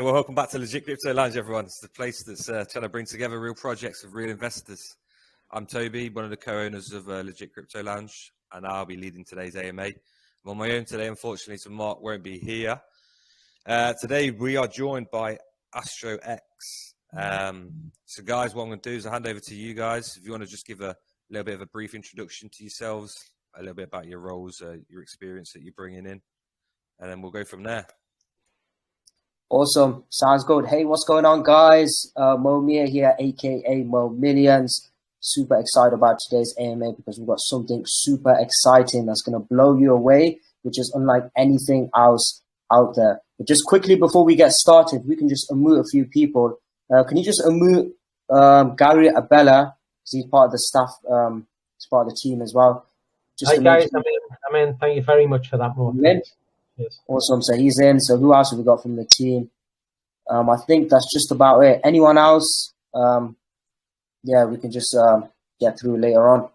Welcome back to Legit Crypto Lounge, everyone. It's the place that's trying to bring together real projects with real investors. I'm Toby, one of the co-owners of Legit Crypto Lounge, and I'll be leading today's AMA. I'm on my own today, unfortunately, so Mark won't be here. Today, we are joined by AstroX. So, guys, what I'm going to do is I'll hand over to you guys. If you want to just give a little bit of a brief introduction to yourselves, a little bit about your roles, your experience that you're bringing in, and then we'll go from there. Awesome. Sounds good. Hey, what's going on, guys? Mo Mia here, aka Mo Millions. Super excited about today's AMA because we've got something super exciting that's going to blow you away, which is unlike anything else out there. But just quickly before we get started, we can just unmute a few people. Can you just unmute Gary Abella? Because he's part of the staff, he's part of the team as well. Hi, guys. I'm in. Thank you very much for that, Mo. Yes. Awesome. So he's in. So who else have we got from the team? I think that's just about it. Anyone else? Yeah, we can just get through later on.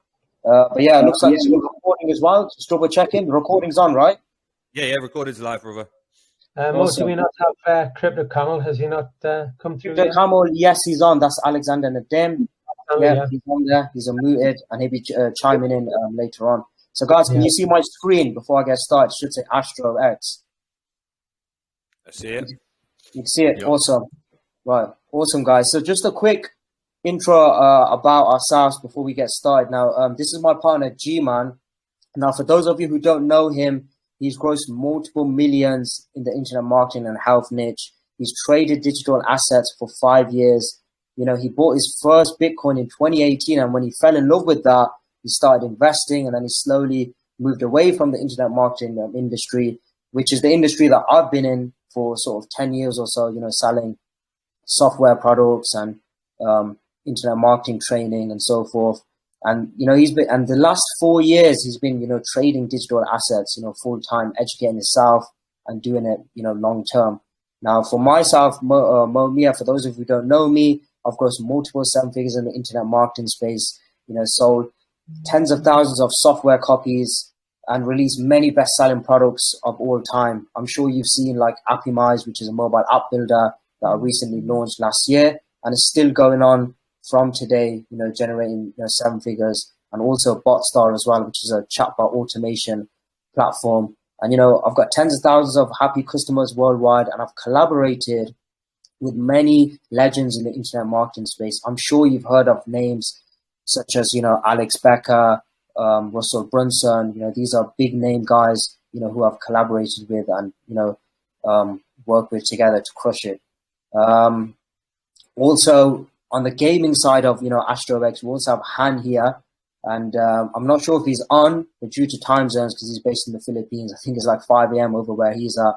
But yeah, it looks like it's recording as well. Just double checking. The recording's on, right? Yeah, recording's live, brother. Most do we not have Crypto Camel? Has he not come through? Crypto Camel, yes, he's on. That's Alexander Nadim. Yeah, he's on there. He's unmuted, and he'll be chiming in later on. So, guys, can you see my screen before I get started? It should say AstroX. I see it. You can see it. Yep. Awesome. Right. Awesome, guys. So just a quick intro about ourselves before we get started. Now, this is my partner, G-Man. Now, for those of you who don't know him, he's grossed multiple millions in the internet marketing and health niche. He's traded digital assets for 5 years. You know, he bought his first Bitcoin in 2018, and when he fell in love with that, he started investing, and then he slowly moved away from the internet marketing industry, which is the industry that I've been in for sort of 10 years or so, you know, selling software products and internet marketing training and so forth. And, you know, and the last 4 years, he's been, you know, trading digital assets, you know, full time, educating himself and doing it, you know, long term. Now, for myself, Mo Mia, for those of you who don't know me, I've grossed multiple 7 figures in the internet marketing space, you know, sold tens of thousands of software copies and released many best-selling products of all time. I'm sure you've seen like Appimize, which is a mobile app builder that I recently launched last year, and it's still going on from today, you know, generating 7 figures, and also BotStar as well, which is a chatbot automation platform. And, you know, I've got tens of thousands of happy customers worldwide, and I've collaborated with many legends in the internet marketing space. I'm sure you've heard of names such as, you know, Alex Becker, Russell Brunson. You know, these are big name guys, you know, who I've collaborated with and, you know, worked with together to crush it. Also, on the gaming side of, you know, AstroX, we also have Han here. And I'm not sure if he's on, but due to time zones, because he's based in the Philippines, I think it's like 5 a.m. over where he's at.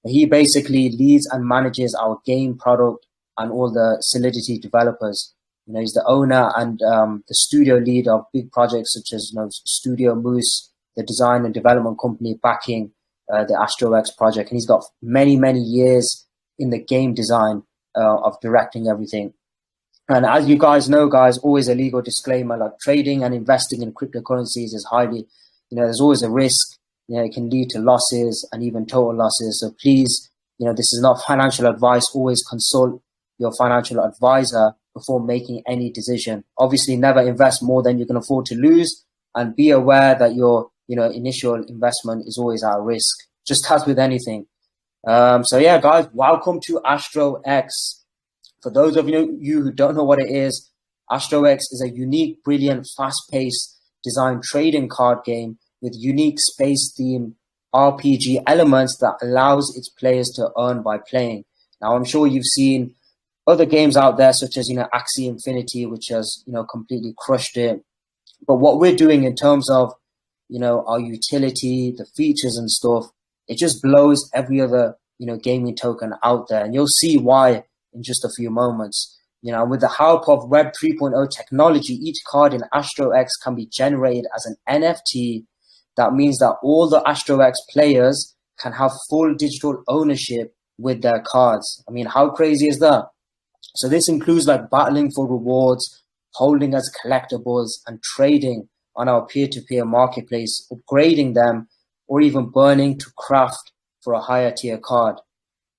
He basically leads and manages our game product and all the Solidity developers. You know, he's the owner and the studio lead of big projects such as, you know, Studio Moose, the design and development company backing the AstroX project. And he's got many, many years in the game design of directing everything. And as you guys know, guys, always a legal disclaimer, like trading and investing in cryptocurrencies is highly, you know, there's always a risk. You know, it can lead to losses and even total losses. So please, you know, this is not financial advice. Always consult your financial advisor before making any decision. Obviously, never invest more than you can afford to lose, and be aware that your, you know, initial investment is always at risk, just as with anything. So yeah, guys, welcome to AstroX. For those of you who don't know what it is, AstroX is a unique, brilliant, fast-paced design trading card game with unique space-themed RPG elements that allows its players to earn by playing. Now, I'm sure you've seen other games out there, such as, you know, Axie Infinity, which has, you know, completely crushed it. But what we're doing in terms of, you know, our utility, the features and stuff, it just blows every other, you know, gaming token out there. And you'll see why in just a few moments. You know, with the help of Web 3.0 technology, each card in AstroX can be generated as an NFT. That means that all the AstroX players can have full digital ownership with their cards. I mean, how crazy is that? So this includes like battling for rewards, holding as collectibles, and trading on our peer-to-peer marketplace, upgrading them, or even burning to craft for a higher tier card.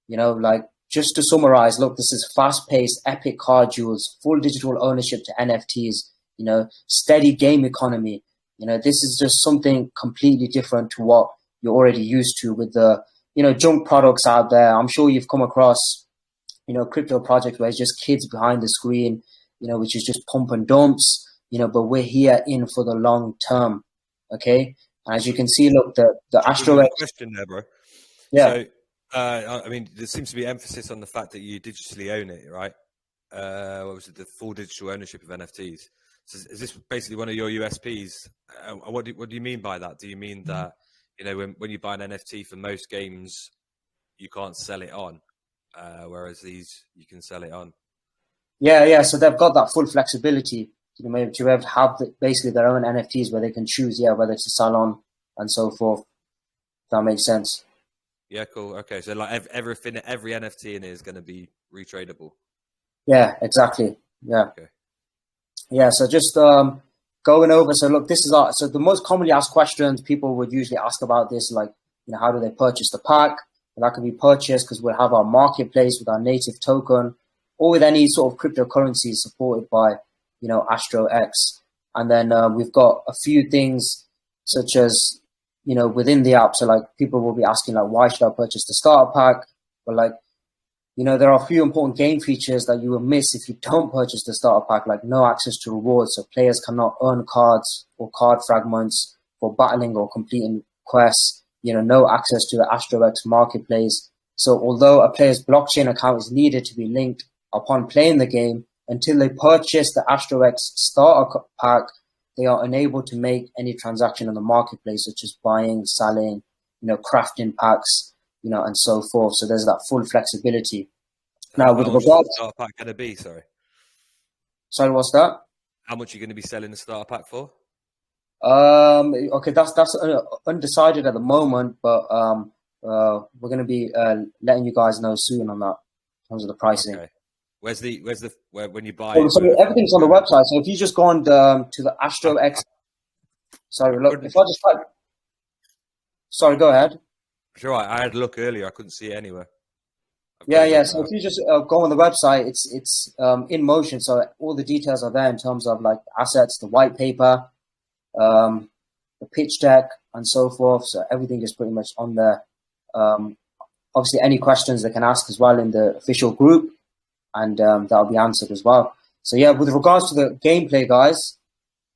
You know, like, just to summarize, look, this is fast-paced, epic card duels, full digital ownership to NFTs, you know, steady game economy. You know, this is just something completely different to what you're already used to with the, you know, junk products out there. I'm sure you've come across, you know, crypto projects where it's just kids behind the screen, you know, which is just pump and dumps, you know, but we're here in for the long term. Okay. And as you can see, look, the AstroX question there, bro. Yeah. So, I mean, there seems to be emphasis on the fact that you digitally own it, right? What was it? The full digital ownership of NFTs. So is this basically one of your USPs? What do you mean by that? Do you mean that, you know, when you buy an NFT for most games, you can't sell it on, whereas these you can sell it on? Yeah. So they've got that full flexibility, you know, to have basically their own NFTs where they can choose, whether to sell on and so forth. If that makes sense. Yeah, cool. Okay, so like every NFT in it is going to be retradable. Yeah, exactly. Yeah. Okay. Yeah. So just going over. So look, this is so the most commonly asked questions people would usually ask about this, like, you know, how do they purchase the pack? And that can be purchased because we'll have our marketplace with our native token, or with any sort of cryptocurrency supported by, you know, AstroX. And then we've got a few things such as, you know, within the app. So like people will be asking like, why should I purchase the starter pack? But like, you know, there are a few important game features that you will miss if you don't purchase the starter pack, like no access to rewards. So players cannot earn cards or card fragments for battling or completing quests. You know, no access to the AstroX marketplace. So although a player's blockchain account is needed to be linked upon playing the game, until they purchase the AstroX starter pack, they are unable to make any transaction on the marketplace, such as buying, selling, you know, crafting packs, you know, and so forth. So there's that full flexibility. Now, with regards to the starter pack going to be, sorry, what's that? How much are you going to be selling the starter pack for? Okay, that's undecided at the moment, but we're going to be letting you guys know soon on that in terms of the pricing. Okay. When you buy? So everything's on the website. So if you just go on to the AstroX, sorry, look, if I just type, sorry, go ahead. Sure, I had a look earlier. I couldn't see it anywhere. Yeah. So if you just go on the website, it's in motion. So all the details are there in terms of like assets, the white paper, the pitch deck, and so forth. So everything is pretty much on there. Obviously, any questions they can ask as well in the official group, and that'll be answered as well. So yeah, with regards to the gameplay, guys,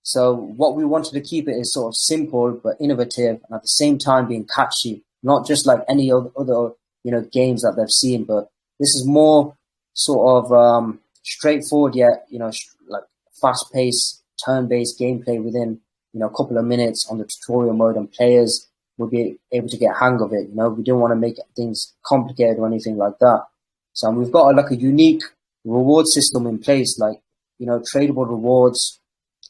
so what we wanted to keep it is sort of simple but innovative, and at the same time being catchy, not just like any other you know, games that they've seen, but this is more sort of straightforward yet, you know, like fast-paced, turn-based gameplay within, you know, a couple of minutes on the tutorial mode, and players will be able to get a hang of it. You know, we didn't want to make things complicated or anything like that. So we've got like a unique reward system in place, like, you know, tradable rewards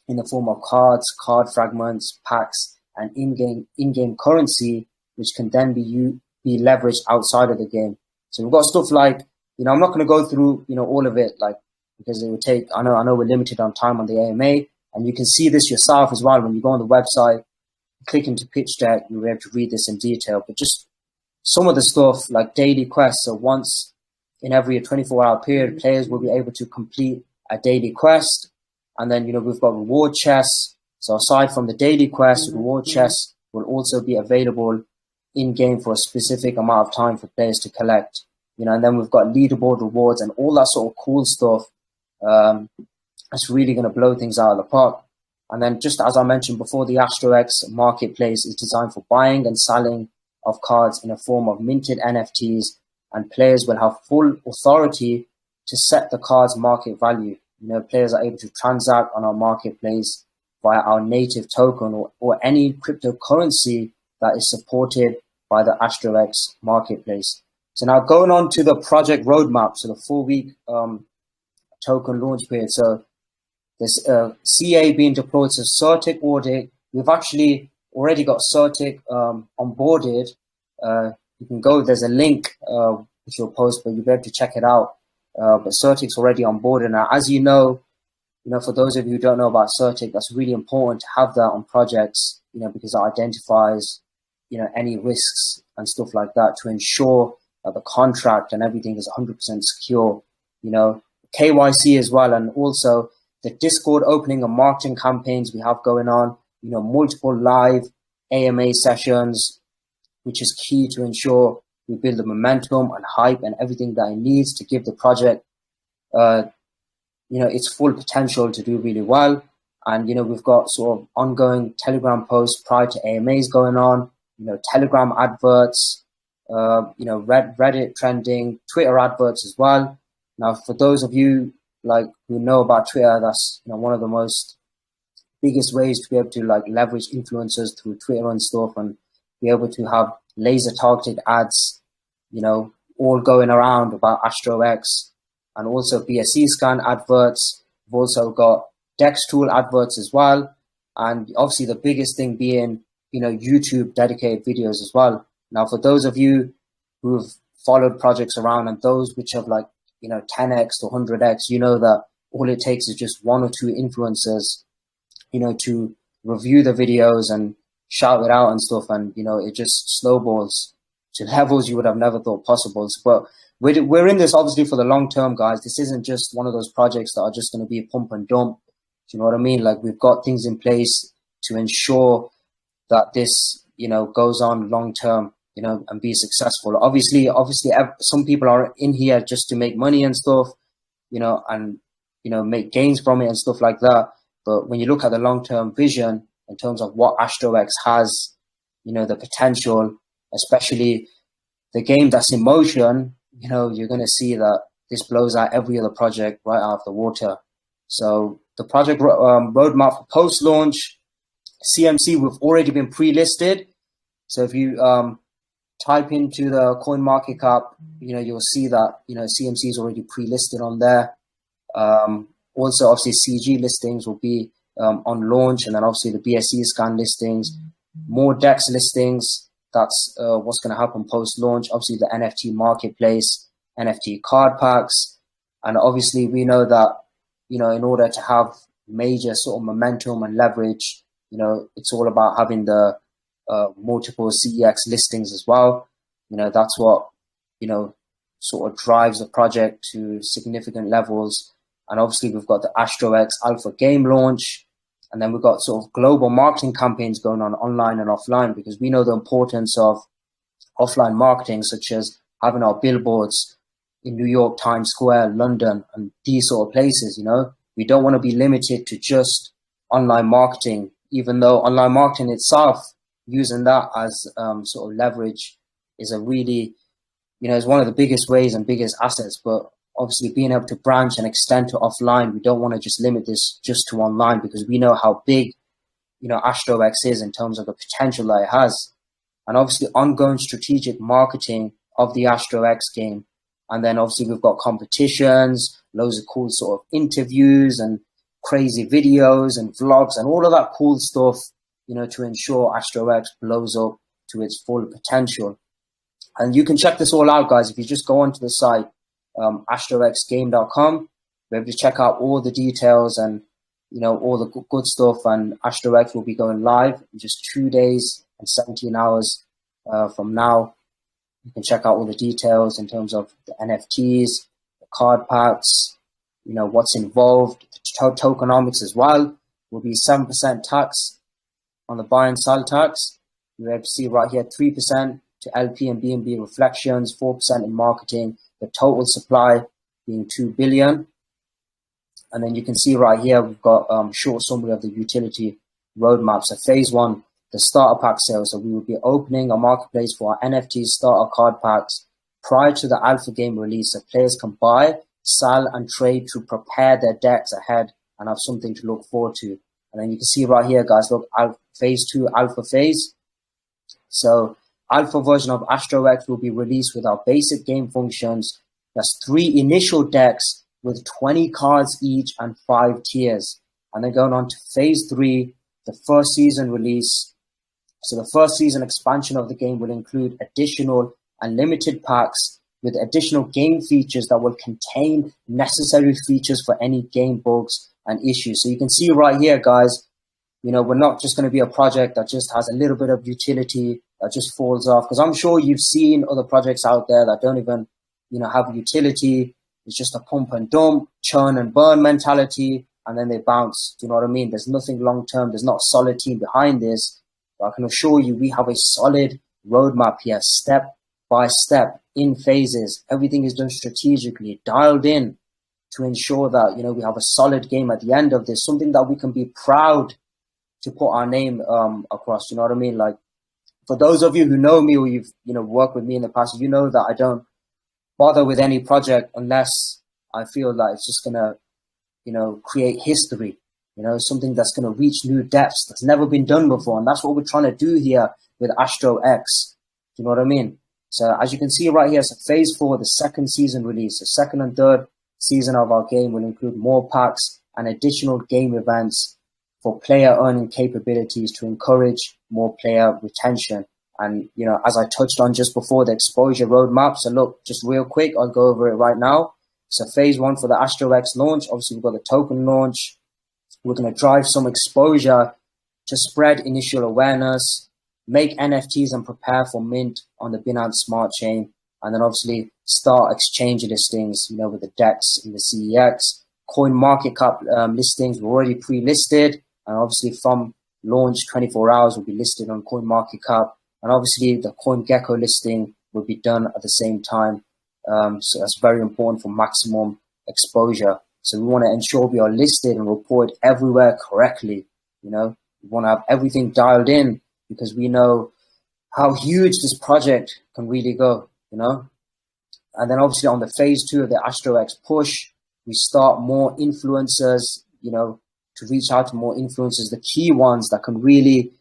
in the form of cards, card fragments, packs, and in-game currency, which can then be leveraged outside of the game. So we've got stuff like, you know, I'm not going to go through, you know, all of it, like, because it would take, I know we're limited on time on the AMA, and you can see this yourself as well. When you go on the website, click into pitch deck, you'll be able to read this in detail, but just some of the stuff like daily quests. So once in every 24-hour period, players will be able to complete a daily quest. And then, you know, we've got reward chests. So aside from the daily quest, reward chests will also be available in-game for a specific amount of time for players to collect. You know, and then we've got leaderboard rewards and all that sort of cool stuff. It's really going to blow things out of the park. And then, just as I mentioned before, the AstroX marketplace is designed for buying and selling of cards in a form of minted NFTs, and players will have full authority to set the card's market value. You know, players are able to transact on our marketplace via our native token or any cryptocurrency that is supported by the AstroX marketplace. So now going on to the project roadmap, so the 4-week token launch period. So there's CA being deployed to Certic audit. We've actually already got Certic onboarded. You can go, there's a link which you'll post, but you'll be able to check it out. But Certic's already on board. And now, as you know, for those of you who don't know about Certic, that's really important to have that on projects, because it identifies, any risks and stuff like that to ensure that the contract and everything is 100% secure, KYC as well. And also the Discord opening and marketing campaigns we have going on, multiple live AMA sessions, which is key to ensure we build the momentum and hype and everything that it needs to give the project, its full potential to do really well. And, we've got sort of ongoing Telegram posts prior to AMAs going on, Telegram adverts, Reddit trending, Twitter adverts as well. Now, for those of you who know about Twitter, that's, one of the most biggest ways to be able to leverage influencers through Twitter and stuff, and be able to have laser targeted ads, all going around about AstroX, and also BSC scan adverts. We've also got Dex tool adverts as well. And obviously the biggest thing being, YouTube dedicated videos as well. Now, for those of you who've followed projects around and those which have 10x to 100x, that all it takes is just one or two influencers, to review the videos and shout it out and stuff. And, it just snowballs to levels you would have never thought possible. But we're in this obviously for the long term, guys. This isn't just one of those projects that are just going to be a pump and dump. Do you know what I mean? We've got things in place to ensure that this, goes on long term, and be successful. Obviously, some people are in here just to make money and stuff, and, make gains from it and stuff like that. But when you look at the long term vision in terms of what AstroX has, the potential, especially the game that's in motion, you're going to see that this blows out every other project right out of the water. So the project roadmap for post-launch, CMC, we've already been pre-listed. So if you type into the coin market cap, you'll see that, CMC is already pre-listed on there. Also, obviously, CG listings will be on launch, and then obviously the BSC scan listings, more DEX listings. That's what's going to happen post-launch. Obviously, the NFT marketplace, NFT card packs. And obviously, we know that, in order to have major sort of momentum and leverage, it's all about having the multiple CEX listings as well. That's what, sort of drives the project to significant levels. And obviously, we've got the AstroX Alpha game launch. And then we've got sort of global marketing campaigns going on online and offline, because we know the importance of offline marketing, such as having our billboards in New York, Times Square, London, and these sort of places. We don't want to be limited to just online marketing, even though online marketing itself, using that as sort of leverage is a really, is one of the biggest ways and biggest assets. But obviously being able to branch and extend to offline, we don't want to just limit this just to online, because we know how big, AstroX is in terms of the potential that it has. And obviously ongoing strategic marketing of the AstroX game. And then obviously we've got competitions, loads of cool sort of interviews and crazy videos and vlogs and all of that cool stuff, to ensure AstroX blows up to its full potential. And you can check this all out, guys, if you just go onto the site, astroxgame.com. We're able to check out all the details and, all the good stuff. And AstroX will be going live in just 2 days and 17 hours from now. You can check out all the details in terms of the NFTs, the card packs, what's involved, the tokenomics as well. Will be 7% tax on the buy and sell tax. You're able to see right here, 3% to LP and BNB reflections, 4% in marketing, the total supply being 2 billion. And then you can see right here, we've got short summary of the utility roadmap. So phase 1, the starter pack sales. So we will be opening a marketplace for our NFT starter card packs prior to the alpha game release, so players can buy, sell, and trade to prepare their decks ahead and have something to look forward to. And then you can see right here, guys, look, phase 2, alpha phase. So alpha version of AstroX will be released with our basic game functions. That's 3 initial decks with 20 cards each and 5 tiers. And then going on to phase 3, the first season release. So the first season expansion of the game will include additional and limited packs with additional game features that will contain necessary features for any game bugs and issues. So you can see right here, guys, we're not just going to be a project that just has a little bit of utility that just falls off. Because I'm sure you've seen other projects out there that don't even, have utility. It's just a pump and dump, churn and burn mentality, and then they bounce. Do you know what I mean? There's nothing long-term. There's not a solid team behind this. But I can assure you we have a solid roadmap here, step by step, in phases. Everything is done strategically, dialed in to ensure that, we have a solid game at the end of this, something that we can be proud to put our name across. You know what I mean? Like, for those of you who know me or you've, worked with me in the past, you know that I don't bother with any project unless I feel like it's just going to, create history, something that's going to reach new depths that's never been done before. And that's what we're trying to do here with AstroX. You know what I mean? So as you can see right here, it's phase 4, the second season release. The second and third season of our game will include more packs and additional game events for player earning capabilities to encourage more player retention. And, as I touched on just before, the exposure roadmap. So look, just real quick, I'll go over it right now. So phase 1 for the AstroX launch, obviously we've got the token launch. We're going to drive some exposure to spread initial awareness, make NFTs and prepare for mint on the Binance Smart Chain. And then obviously start exchange listings, with the DEX and the CEX. Coin market cap listings were already pre-listed. And obviously from launch, 24 hours will be listed on coin market cap. And obviously the CoinGecko listing will be done at the same time. So that's very important for maximum exposure. So we want to ensure we are listed and report everywhere correctly. We want to have everything dialed in because we know how huge this project can really go, And then obviously on the phase 2 of the AstroX push, we start more influencers, to reach out to more influencers, the key ones that can really,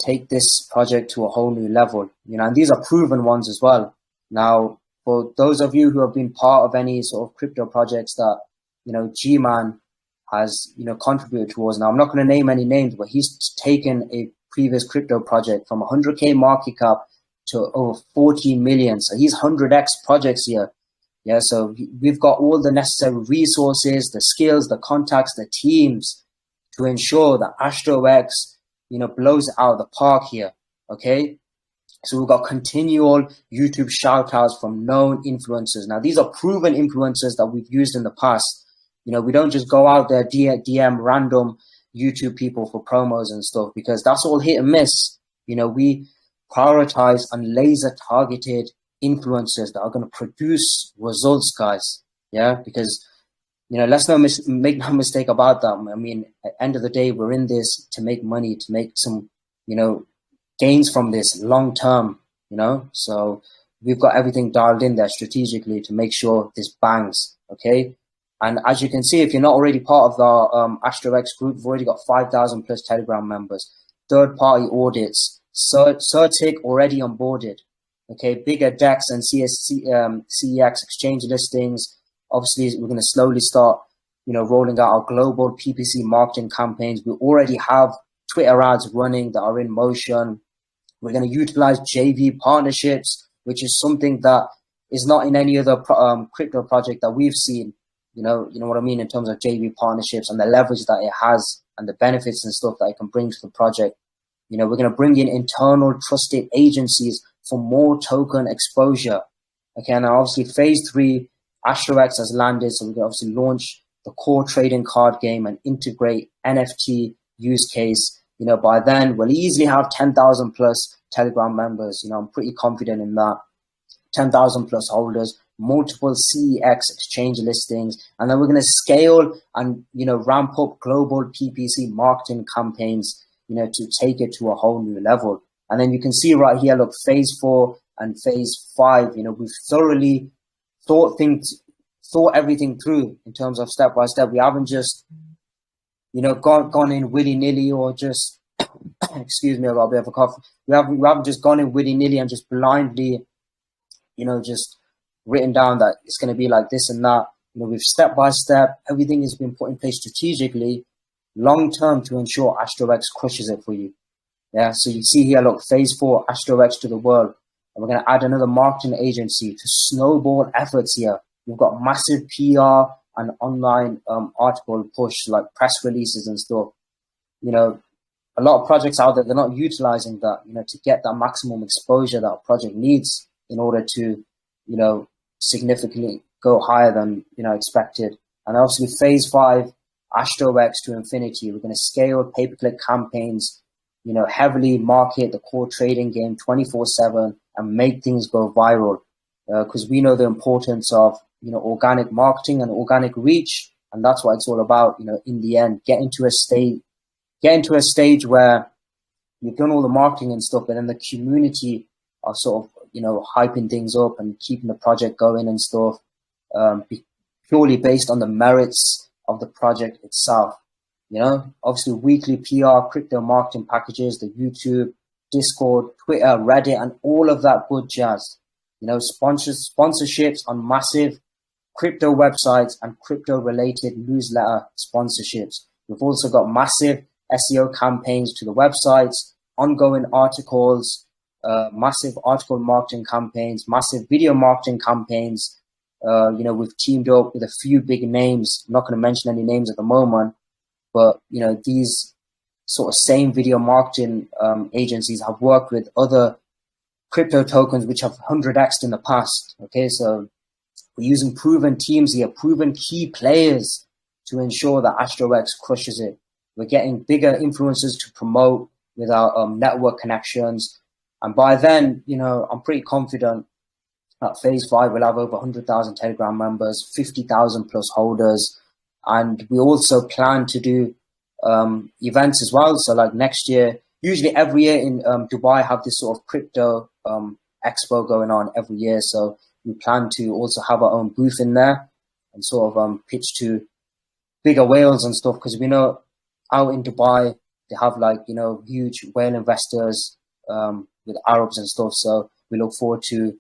take this project to a whole new level, and these are proven ones as well. Now, for those of you who have been part of any sort of crypto projects that, G-Man has, contributed towards. Now, I'm not going to name any names, but he's taken a previous crypto project from 100K market cap to over 14 million. So he's 100x projects here. Yeah, so we've got all the necessary resources, the skills, the contacts, the teams to ensure that AstroX, blows it out of the park here. Okay. So we've got continual YouTube shout outs from known influencers. Now, these are proven influencers that we've used in the past. We don't just go out there, DM random YouTube people for promos and stuff because that's all hit and miss. We prioritize on laser targeted influencers that are going to produce results, guys. Yeah, because, let's make no mistake about that. I mean, at the end of the day, we're in this to make money, to make some, gains from this long term, so we've got everything dialed in there strategically to make sure this bangs. Okay. And as you can see, if you're not already part of the AstroX group, we've already got 5,000 plus Telegram members, third party audits, Certic already onboarded. Okay. Bigger DEX and CEX exchange listings. Obviously we're going to slowly start, rolling out our global PPC marketing campaigns. We already have Twitter ads running that are in motion. We're going to utilize JV partnerships, which is something that is not in any other crypto project that we've seen. You know what I mean, in terms of JV partnerships and the leverage that it has and the benefits and stuff that it can bring to the project. We're going to bring in internal trusted agencies for more token exposure. Okay, now obviously phase 3, AstroX has landed, so we're going to obviously launch the core trading card game and integrate NFT use case. By then we'll easily have 10,000 plus Telegram members. I'm pretty confident in that. 10,000 plus holders, multiple CEX exchange listings, and then we're going to scale and, ramp up global PPC marketing campaigns, to take it to a whole new level. And then you can see right here, look, phase 4 and phase 5, we've thoroughly thought everything through in terms of step by step. We haven't just, gone in willy-nilly or just, excuse me, I've got a bit of a cough. We haven't just gone in willy-nilly and just blindly, just written down that it's going to be like this and that. with step by step, everything has been put in place strategically, long term to ensure AstroX crushes it for you. Yeah, so you see here, look, phase 4, AstroX to the world. And we're going to add another marketing agency to snowball efforts here. We've got massive PR and online article push, like press releases and stuff. A lot of projects out there, they're not utilizing that, to get that maximum exposure that a project needs in order to, significantly go higher than, expected. And obviously phase 5, AstroX to infinity. We're going to scale pay-per-click campaigns, heavily market the core trading game 24/7 and make things go viral. Because we know the importance of, organic marketing and organic reach. And that's what it's all about, in the end, get into a stage where you've done all the marketing and stuff, but then the community are sort of, hyping things up and keeping the project going and stuff, purely based on the merits of the project itself. Obviously weekly PR, crypto marketing packages, the YouTube, Discord, Twitter, Reddit, and all of that good jazz. Sponsorships on massive crypto websites and crypto related newsletter sponsorships. We've also got massive SEO campaigns to the websites, ongoing articles, massive article marketing campaigns, massive video marketing campaigns. We've teamed up with a few big names. I'm not going to mention any names at the moment, but these sort of same video marketing agencies have worked with other crypto tokens which have 100x'd in the past. Okay, so we're using proven teams here, proven key players to ensure that AstroX crushes it. We're getting bigger influencers to promote with our network connections. And by then, I'm pretty confident that phase 5 will have over 100,000 Telegram members, 50,000 plus holders. And we also plan to do events as well. So like next year, usually every year in Dubai have this sort of crypto expo going on every year. So we plan to also have our own booth in there and sort of pitch to bigger whales and stuff, because we know out in Dubai, they have huge whale investors with Arabs and stuff. So we look forward to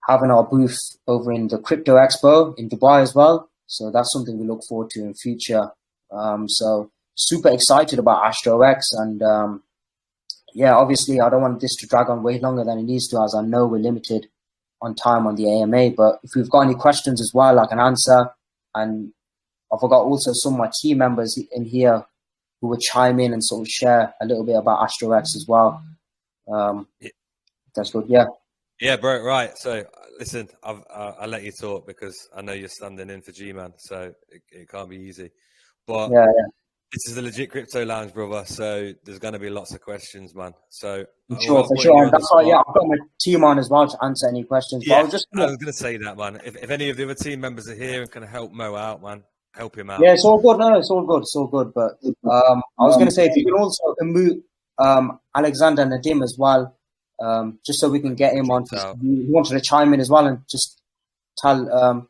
having our booth over in the crypto expo in Dubai as well. So that's something we look forward to in future. So super excited about AstroX. And obviously I don't want this to drag on way longer than it needs to, as I know we're limited on time on the AMA. But if we've got any questions as well, I can answer. And I forgot also some of my team members in here who would chime in and sort of share a little bit about AstroX as well. That's good. Yeah, bro. Right. So listen, I'll let you talk because I know you're standing in for G-Man, so it can't be easy. But this is the Legit Crypto Lounge, brother. So there's going to be lots of questions, man. So for sure. And that's why, I've got my team on as well to answer any questions. Yeah, but I was going to say that, man. If any of the other team members are here and can help Mo out, man, help him out. Yeah, it's all good. No, it's all good. It's all good. But I was going to say, if you can also unmute Alexander Nadim as well, just so we can get him on. He wanted to chime in as well and just tell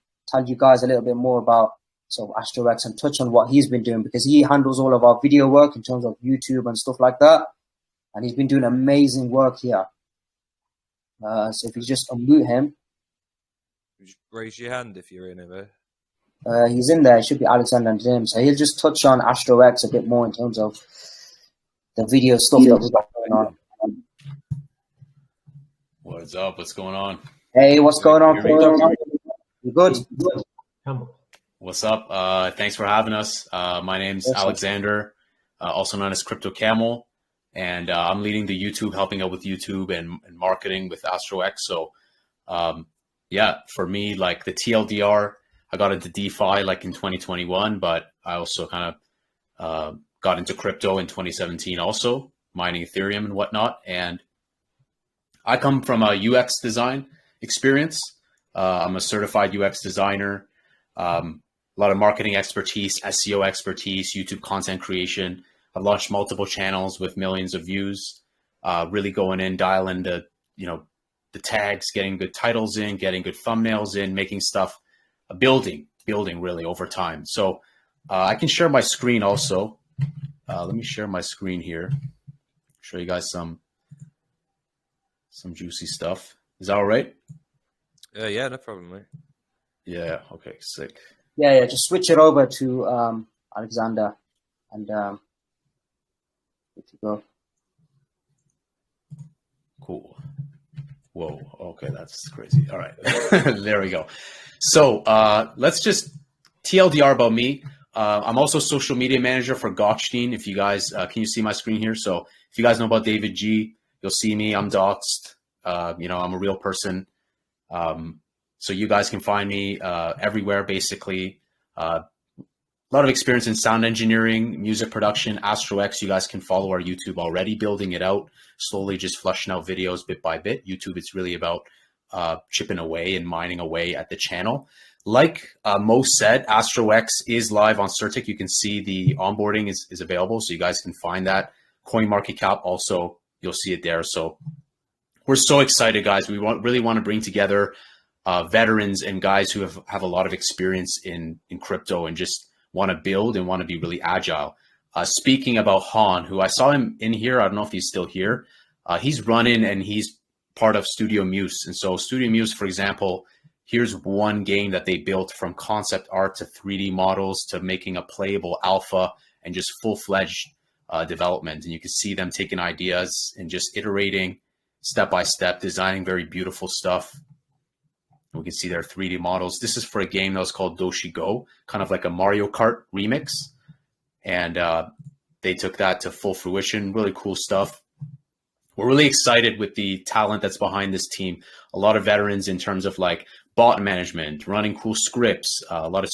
you guys a little bit more about sort of AstroX and touch on what he's been doing, because he handles all of our video work in terms of YouTube and stuff like that. And he's been doing amazing work here. So if you just unmute him. Just raise your hand if you're in it. He's in there. It should be Alexander and James. So he'll just touch on AstroX a bit more in terms of the video stuff that we've got going on. What's up? What's going on? Hey, what's going on? You good? What's up? Thanks for having us. My name's Alexander, also known as Crypto Camel, and I'm leading the YouTube, helping out with YouTube and marketing with AstroX. So, for me, like the TLDR, I got into DeFi like in 2021, but I also kind of got into crypto in 2017, also mining Ethereum and whatnot. And I come from a UX design experience. I'm a certified UX designer. A lot of marketing expertise, SEO expertise, YouTube content creation. I've launched multiple channels with millions of views, really going in, dialing the tags, getting good titles in, getting good thumbnails in, making stuff, building really over time. So I can share my screen also. Let me share my screen here. Show you guys some juicy stuff. Is that all right? Yeah, no problem, mate. Yeah. Okay. Sick. Yeah, just switch it over to Alexander, and good to go. Cool. Whoa. Okay, that's crazy. All right, there we go. So let's just TLDR about me. I'm also social media manager for Gottstein. If you guys can you see my screen here? So if you guys know about David G, you'll see me. I'm doxed. You know, I'm a real person. So you guys can find me everywhere, basically. A lot of experience in sound engineering, music production, AstroX. You guys can follow our YouTube already, building it out, slowly just flushing out videos bit by bit. YouTube, it's really about chipping away and mining away at the channel. Like Mo said, AstroX is live on Certic. You can see the onboarding is available, so you guys can find that. CoinMarketCap also, you'll see it there. So we're so excited, guys. We really want to bring together veterans and guys who have a lot of experience in crypto and just want to build and want to be really agile. Speaking about Han, who I saw him in here, I don't know if he's still here. He's running and he's part of Studio Muse. And so Studio Muse, for example, here's one game that they built from concept art to 3D models to making a playable alpha and just full-fledged development. And you can see them taking ideas and just iterating step by step, designing very beautiful stuff. We can see their 3D models. This is for a game that was called Doshi Go, kind of like a Mario Kart remix. And they took that to full fruition. Really cool stuff. We're really excited with the talent that's behind this team. A lot of veterans in terms of like bot management, running cool scripts, a lot of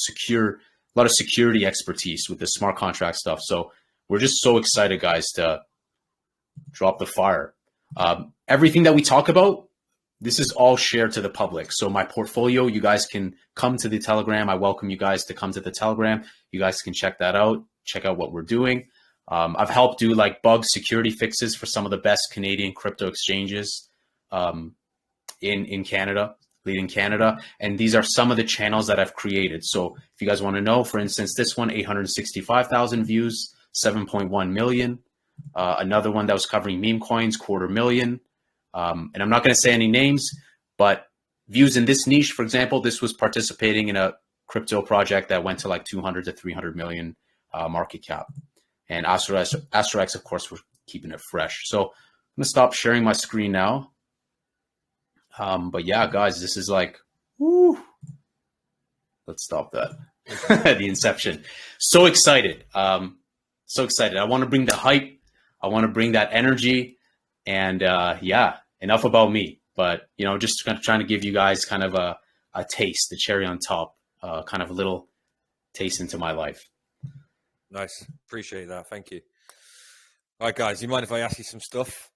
security expertise with the smart contract stuff. So we're just so excited, guys, to drop the fire. Everything that we talk about, this is all shared to the public. So my portfolio, you guys can come to the Telegram. I welcome you guys to come to the Telegram. You guys can check that out, check out what we're doing. I've helped do like bug security fixes for some of the best Canadian crypto exchanges in Canada, leading Canada. And these are some of the channels that I've created. So if you guys want to know, for instance, this one, 865,000 views, 7.1 million. Another one that was covering meme coins, 250,000. And I'm not going to say any names, but views in this niche, for example, this was participating in a crypto project that went to like 200 to 300 million market cap. And AstroX, of course, we're keeping it fresh. So I'm going to stop sharing my screen now. But yeah, guys, this is like, woo. Let's stop that. The inception. So excited. So excited. I want to bring the hype. I want to bring that energy. And yeah, enough about me. But, you know, just kind of trying to give you guys kind of a taste, the cherry on top, kind of a little taste into my life. Nice. Appreciate that. Thank you. All right, guys, you mind if I ask you some stuff?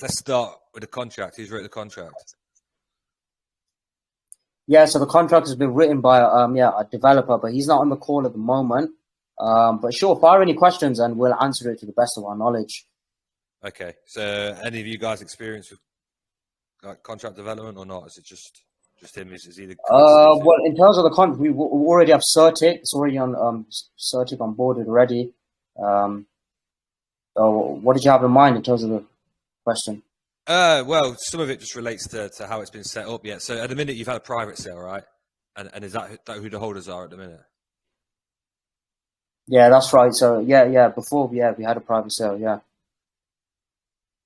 Let's start with the contract. Who's wrote the contract? Yeah, so the contract has been written by a developer, but he's not on the call at the moment. But sure, fire any questions and we'll answer it to the best of our knowledge. Okay. So any of you guys experienced with like contract development or not? Is it just him? Is either? Well, in terms of the contract, we already have Certic. It's already on Certic onboarded already. So what did you have in mind in terms of the question? Well, some of it just relates to how it's been set up yet. So at the minute, you've had a private sale, right? And is that who the holders are at the minute? Yeah, that's right. So yeah. Before, we had a private sale. Yeah.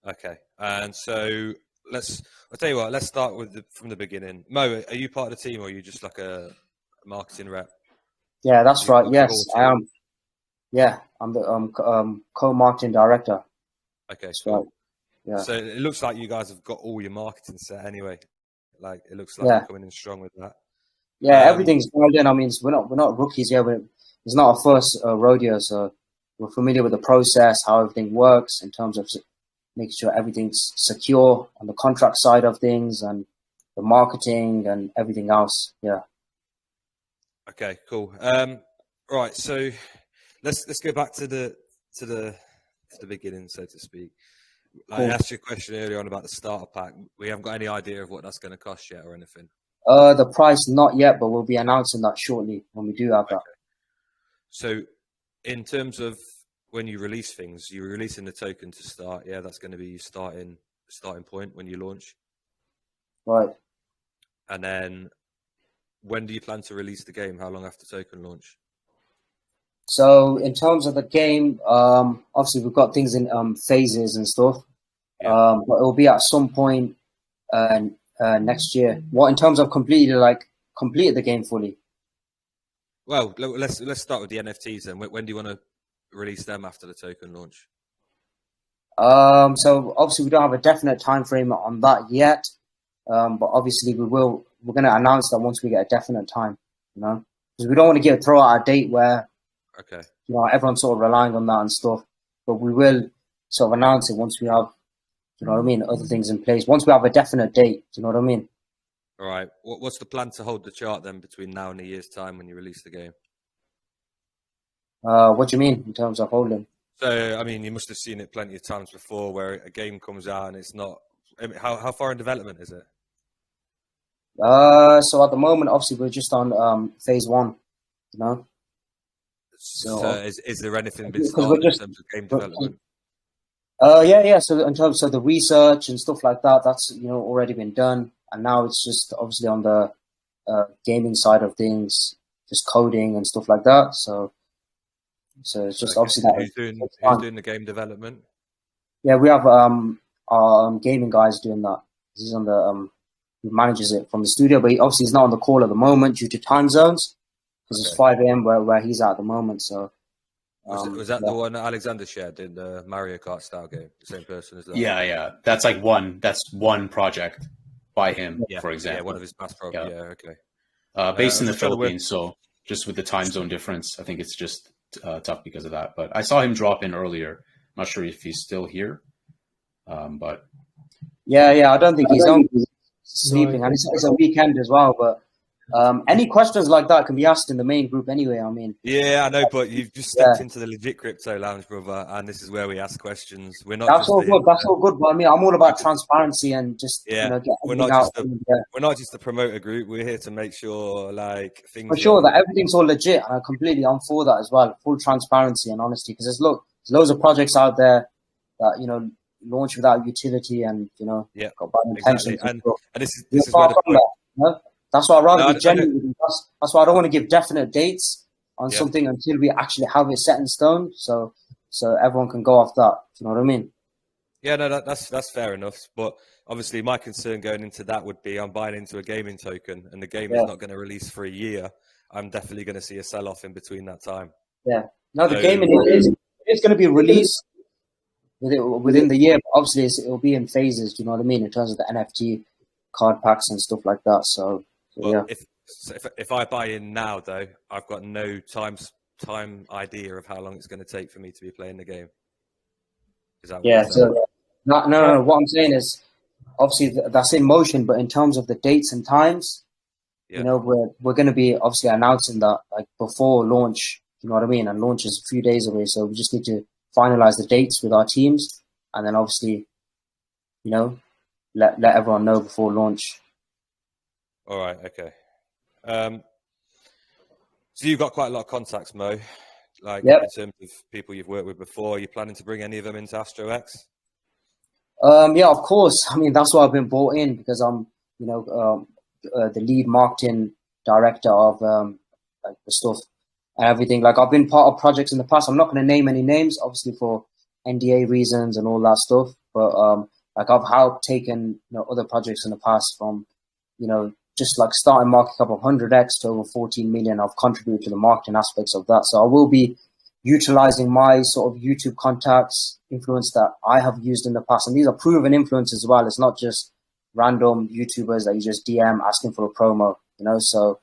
Okay. And so I'll tell you what. Let's start from the beginning. Mo, are you part of the team, or are you just like a marketing rep? Yeah, that's right. Yes, I am. Yeah, I'm the co-marketing director. Okay, that's cool. Right. Yeah. So it looks like you guys have got all your marketing set anyway. Like it looks like you're coming in strong with that. Yeah, everything's dialed in. I mean, we're not rookies here. It's not our first rodeo, so we're familiar with the process, how everything works in terms of making sure everything's secure on the contract side of things and the marketing and everything else. Yeah. Okay, cool. Right, so let's go back to the beginning, so to speak. Cool. I asked you a question earlier on about the starter pack. We haven't got any idea of what that's going to cost yet or anything. The price not yet, but we'll be announcing that shortly when we do have that. So, in terms of when you release things, you're releasing the token to start. Yeah, that's going to be your starting point when you launch. Right. And then when do you plan to release the game? How long after token launch? So in terms of the game, obviously we've got things in phases and stuff, but it will be at some point next year. What in terms of completed the game fully? Well, let's start with the NFTs then. When do you want to release them after the token launch? So obviously we don't have a definite time frame on that yet, but obviously we're going to announce that once we get a definite time, because we don't want to throw out a date where everyone's sort of relying on that and stuff. But we will sort of announce it once we have, other things in place. Once we have a definite date, do you know what I mean? All right. What's the plan to hold the chart then between now and a year's time when you release the game? What do you mean in terms of holding? So, I mean, you must have seen it plenty of times before where a game comes out and it's not. I mean, how far in development is it? So at the moment, obviously, we're just on phase 1, So is there anything been started in terms of game development? Yeah. So in terms of the research and stuff like that, that's already been done, and now it's just obviously on the gaming side of things, just coding and stuff like that. So it's just obviously that. Who's doing the game development? Yeah, we have our gaming guys doing that. He's on the he manages it from the studio, but he's not on the call at the moment due to time zones because it's 5 a.m. where he's at the moment. So was that the one that Alexander shared in the Mario Kart style game? The same person as that? Yeah. That's one project by him, for example. Yeah, one of his past projects. Yeah, okay. Based in the Philippines, so just with the time zone difference, I think it's just tough because of that. But I saw him drop in earlier. I'm not sure if he's still here, but yeah, I don't think he's on. Sleeping, and it's a weekend as well. But any questions like that can be asked in the main group anyway. I mean, yeah, I know, but you've just stepped into the legit crypto lounge, brother, and this is where we ask questions. We're not. That's all good. That's all good. But I mean, I'm all about transparency and just we're not just a promoter group. We're here to make sure things for sure that everything's all legit. And I'm for that as well. Full transparency and honesty, because there's loads of projects out there that launch without utility and got bad intentions. And this is where that's why I'd rather be genuine. That's why I don't want to give definite dates on something until we actually have it set in stone. So everyone can go off that. Do you know what I mean? Yeah, no, that's fair enough. But obviously, my concern going into that would be I'm buying into a gaming token, and the game is not going to release for a year. I'm definitely going to see a sell off in between that time. Yeah. No, the gaming is going to be released within the year, but obviously it'll be in phases. Do you know what I mean? In terms of the NFT card packs and stuff like that. So yeah. If I buy in now, though, I've got no time idea of how long it's going to take for me to be playing the game. Is that no. What I'm saying is, obviously that's in motion, but in terms of the dates and times, we're going to be obviously announcing that before launch. You know what I mean? And launch is a few days away, so we just need to finalize the dates with our teams, and then obviously, let everyone know before launch. All right. Okay. So you've got quite a lot of contacts, Mo. In terms of people you've worked with before. Are you planning to bring any of them into AstroX? Yeah, of course. I mean, that's why I've been brought in, because I'm, the lead marketing director of the stuff and everything. I've been part of projects in the past. I'm not going to name any names, obviously for NDA reasons and all that stuff. But I've helped taken other projects in the past from just starting market cap of 100x to over 14 million. I've contributed to the marketing aspects of that. So I will be utilizing my sort of YouTube contacts, influence that I have used in the past. And these are proven influencers as well. It's not just random YouTubers that you just DM asking for a promo, So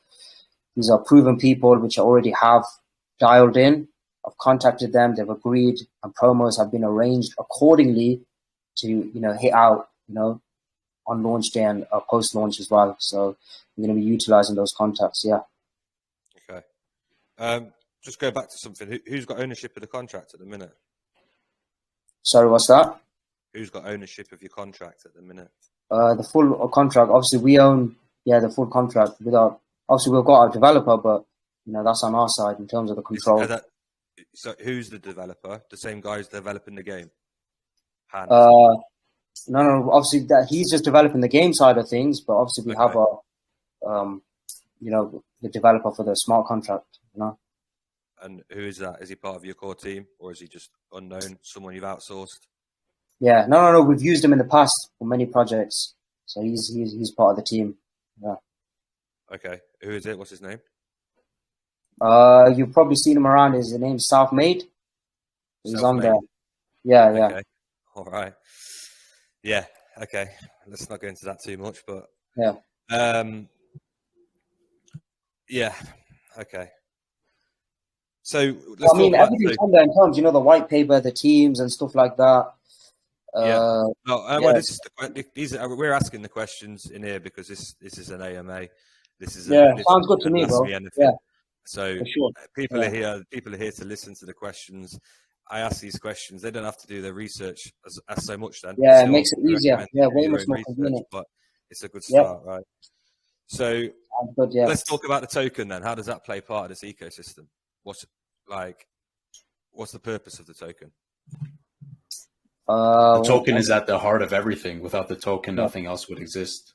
these are proven people which I already have dialed in. I've contacted them. They've agreed, and promos have been arranged accordingly to, hit out, on launch day and post-launch as well. So I'm going to be utilizing those contacts, yeah. Okay. Just go back to something. Who's got ownership of the contract at the minute? Sorry, what's that? Who's got ownership of your contract at the minute? The full contract. Obviously, we own, the full contract. Obviously, we've got our developer, but, that's on our side in terms of the control. So who's the developer? The same guy who's developing the game? No. Obviously, he's just developing the game side of things, but obviously we have our the developer for the smart contract. And who is that? Is he part of your core team, or is he just unknown, someone you've outsourced? Yeah, no. We've used him in the past for many projects, so he's part of the team. Yeah. Okay, who is it? What's his name? You've probably seen him around. His name's Self-Made. He's on there. Yeah. Okay. All right. Yeah. Okay. Let's not go into that too much, but yeah. Yeah. Okay. So everything's on there in terms, the white paper, the teams, and stuff like that. Well, this is we're asking the questions in here because this is an AMA. This is sounds good to me, bro. Yeah. So sure. People are here. People are here to listen to the questions. I ask these questions. They don't have to do their research as so much. Then it makes it easier. Yeah, way much more convenient. But it's a good start, right? So good, let's talk about the token then. How does that play part of this ecosystem? What's the purpose of the token? The token is at the heart of everything. Without the token, nothing else would exist.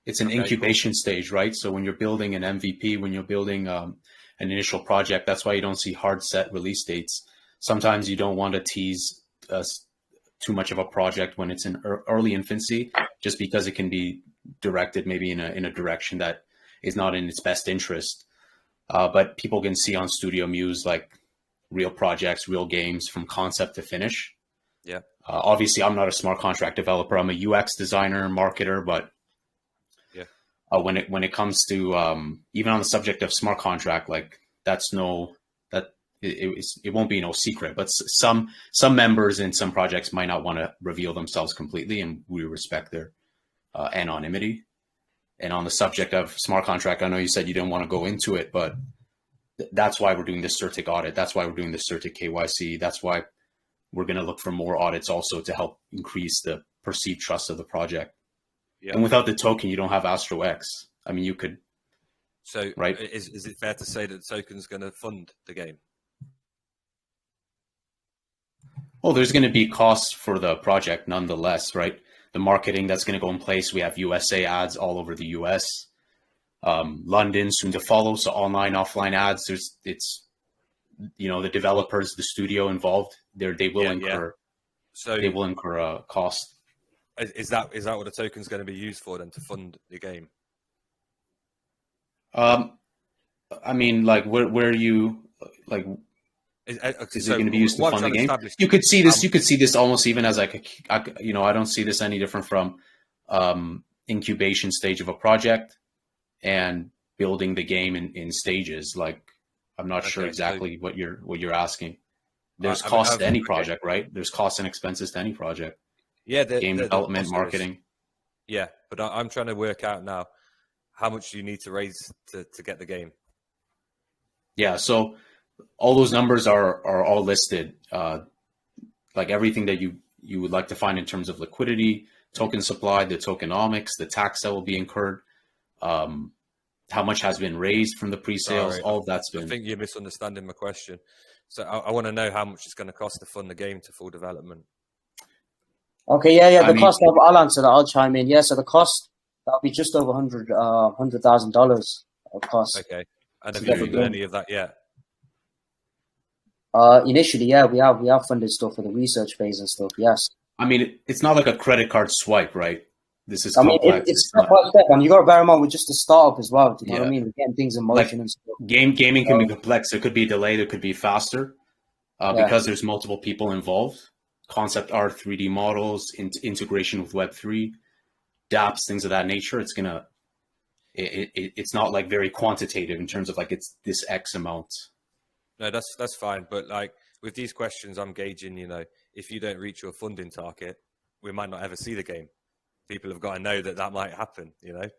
It's an incubation stage, right? So when you're building an MVP, when you're building an initial project, that's why you don't see hard set release dates. Sometimes you don't want to tease too much of a project when it's in early infancy, just because it can be directed maybe in a direction that is not in its best interest. But people can see on Studio Muse like real projects, real games from concept to finish. Yeah. Obviously, I'm not a smart contract developer. I'm a UX designer, marketer, but when it comes to even on the subject of smart contract, like it won't be no secret. But some members in some projects might not want to reveal themselves completely, and we respect their anonymity. And on the subject of smart contract, I know you said you didn't want to go into it, but that's why we're doing this CertiK audit. That's why we're doing this CertiK KYC. That's why we're going to look for more audits also to help increase the perceived trust of the project. Yeah. And without the token, you don't have AstroX. I mean, you could. So, right? Is it fair to say that the token's going to fund the game? Well, there's going to be costs for the project nonetheless, right? The marketing that's going to go in place. We have USA ads all over the US. London soon to follow. So online, offline ads. It's the developers, the studio involved. They will incur. So they will incur a cost. Is that what the token's going to be used for then, to fund the game? I mean, like where you like. Is it going to be used to fund the game? You could see this. You could see this almost even as like I don't see this any different from incubation stage of a project and building the game in stages. Like I'm not sure exactly what you're asking. There's cost to any project, right? There's costs and expenses to any project. Yeah, game development, marketing. Yeah, but I'm trying to work out now how much do you need to raise to get the game. Yeah, so all those numbers are all listed, like everything that you would like to find in terms of liquidity, token supply, the tokenomics, the tax that will be incurred, how much has been raised from the pre-sales, all of that's been. I think you're misunderstanding my question. So I want to know how much it's going to cost to fund the game to full development. Okay, yeah. The cost, I'll answer that. I'll chime in. Yeah, so the cost, that'll be just over $100,000 of cost. Okay, and have you funded any of that yet? Initially, yeah, we have funded stuff for the research phase and stuff. Yes. I mean, it's not like a credit card swipe, right? This is complex. I mean, it's step by step, and you got to bear in mind we're just a startup as well. Do you know what I mean? We're getting things in motion and stuff. Gaming can be complex. There could be delayed. It could be faster because there's multiple people involved. Concept art, 3D models, integration with Web3, dApps, things of that nature. It's not like very quantitative in terms of like it's this X amount. No, that's fine. But like with these questions, I'm gauging, if you don't reach your funding target, we might not ever see the game. People have got to know that might happen.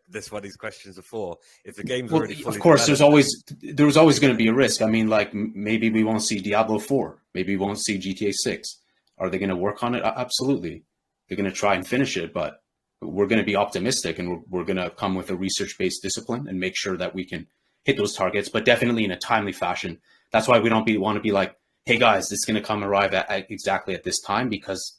That's what these questions are for. If the game's already fully of course, there's always going to be a risk. I mean, like maybe we won't see Diablo 4. Maybe we won't see GTA 6. Are they going to work on it? Absolutely. They're going to try and finish it, but we're going to be optimistic and we're going to come with a research-based discipline and make sure that we can hit those targets, but definitely in a timely fashion. That's why we don't want to be like, hey guys, this is going to arrive at exactly at this time, because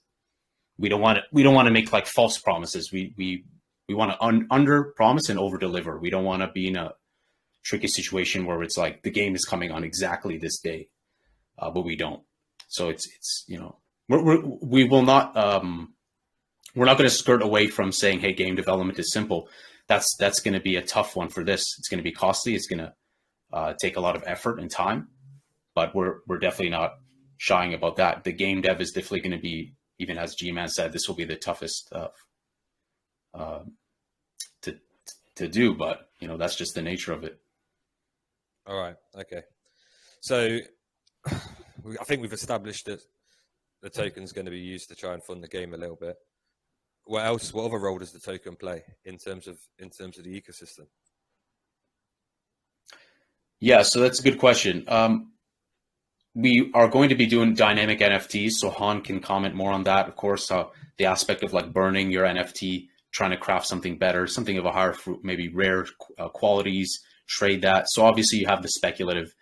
we don't want to make like false promises. We want to under promise and over deliver. We don't want to be in a tricky situation where it's like the game is coming on exactly this day, but we don't. So it's you know, we will not we're not going to skirt away from saying, hey, game development is simple. That's going to be a tough one for this. It's going to be costly. It's going to take a lot of effort and time, but we're definitely not shying about that. The game dev is definitely going to be, even as G-Man said, this will be the toughest to do, but you know, that's just the nature of it. All right. Okay. So I think we've established that the token is going to be used to try and fund the game a little bit. What else? What other role does the token play in terms of the ecosystem? Yeah, so that's a good question. We are going to be doing dynamic NFTs, so Han can comment more on that. Of course, the aspect of like burning your NFT, trying to craft something better, something of a higher fruit, maybe rare qualities, trade that. So obviously you have the speculative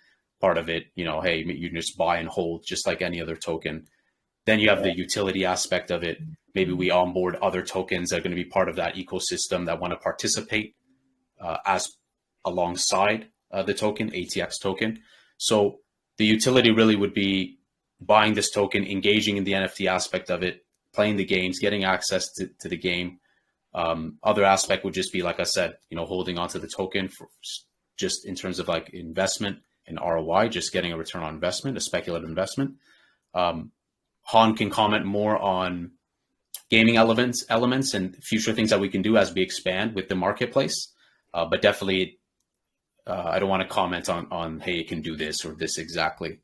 part of it. You know, hey, you can just buy and hold just like any other token. Then you have the utility aspect of it. Maybe we onboard other tokens that are going to be part of that ecosystem that want to participate as alongside the token, ATX token. So the utility really would be buying this token, engaging in the NFT aspect of it, playing the games, getting access to the game. Other aspect would just be, like I said, you know, holding onto the token for just in terms of like investment and ROI, just getting a return on investment, a speculative investment. Han can comment more on gaming elements and future things that we can do as we expand with the marketplace. But definitely, I don't want to comment on, hey, it can do this or this exactly.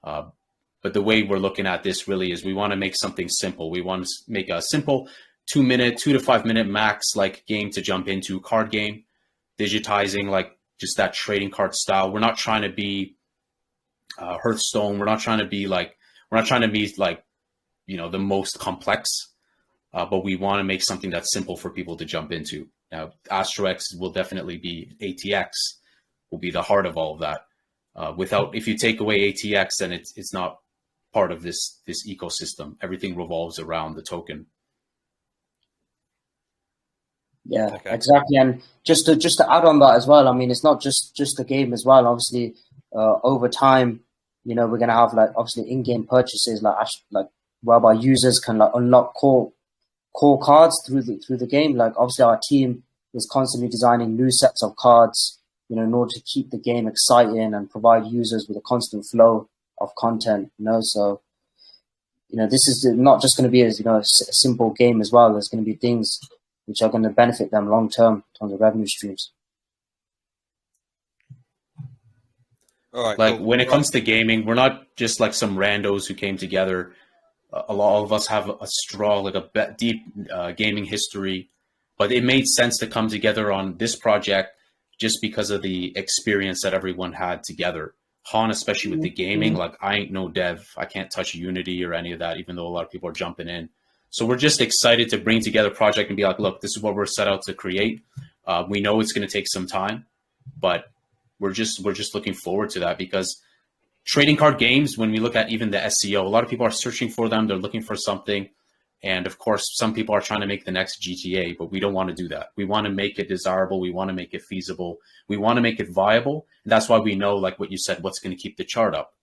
But the way we're looking at this really is we want to make something simple. We want to make a simple 2 to 5 minute max like game to jump into, card game, digitizing like just that trading card style. We're not trying to be Hearthstone. We're not trying to be like, you know, the most complex, but we want to make something that's simple for people to jump into. Now, AstroX will definitely be, ATX will be the heart of all of that. If you take away ATX, then it's not part of this ecosystem. Everything revolves around the token. Yeah, okay. Exactly. And just to add on that as well, I mean, it's not just the game as well. Obviously, over time, you know, we're gonna have like obviously in-game purchases like whereby users can like unlock core cards through the game. Like obviously, our team is constantly designing new sets of cards, you know, in order to keep the game exciting and provide users with a constant flow of content. You know, so you know, this is not just going to be a simple game as well. There's going to be things which are going to benefit them long term in terms of revenue streams. All right. Like when it comes to gaming, we're not just like some randos who came together. A lot of us have a strong, like a deep gaming history, but it made sense to come together on this project just because of the experience that everyone had together. Han, especially with the gaming, like I ain't no dev. I can't touch Unity or any of that, even though a lot of people are jumping in. So we're just excited to bring together a project and be like, look, this is what we're set out to create. We know it's going to take some time, but we're just looking forward to that, because trading card games, when we look at even the SEO, a lot of people are searching for them. They're looking for something. And of course, some people are trying to make the next GTA, but we don't want to do that. We want to make it desirable. We want to make it feasible. We want to make it viable. And that's why we know, like what you said, what's going to keep the chart up.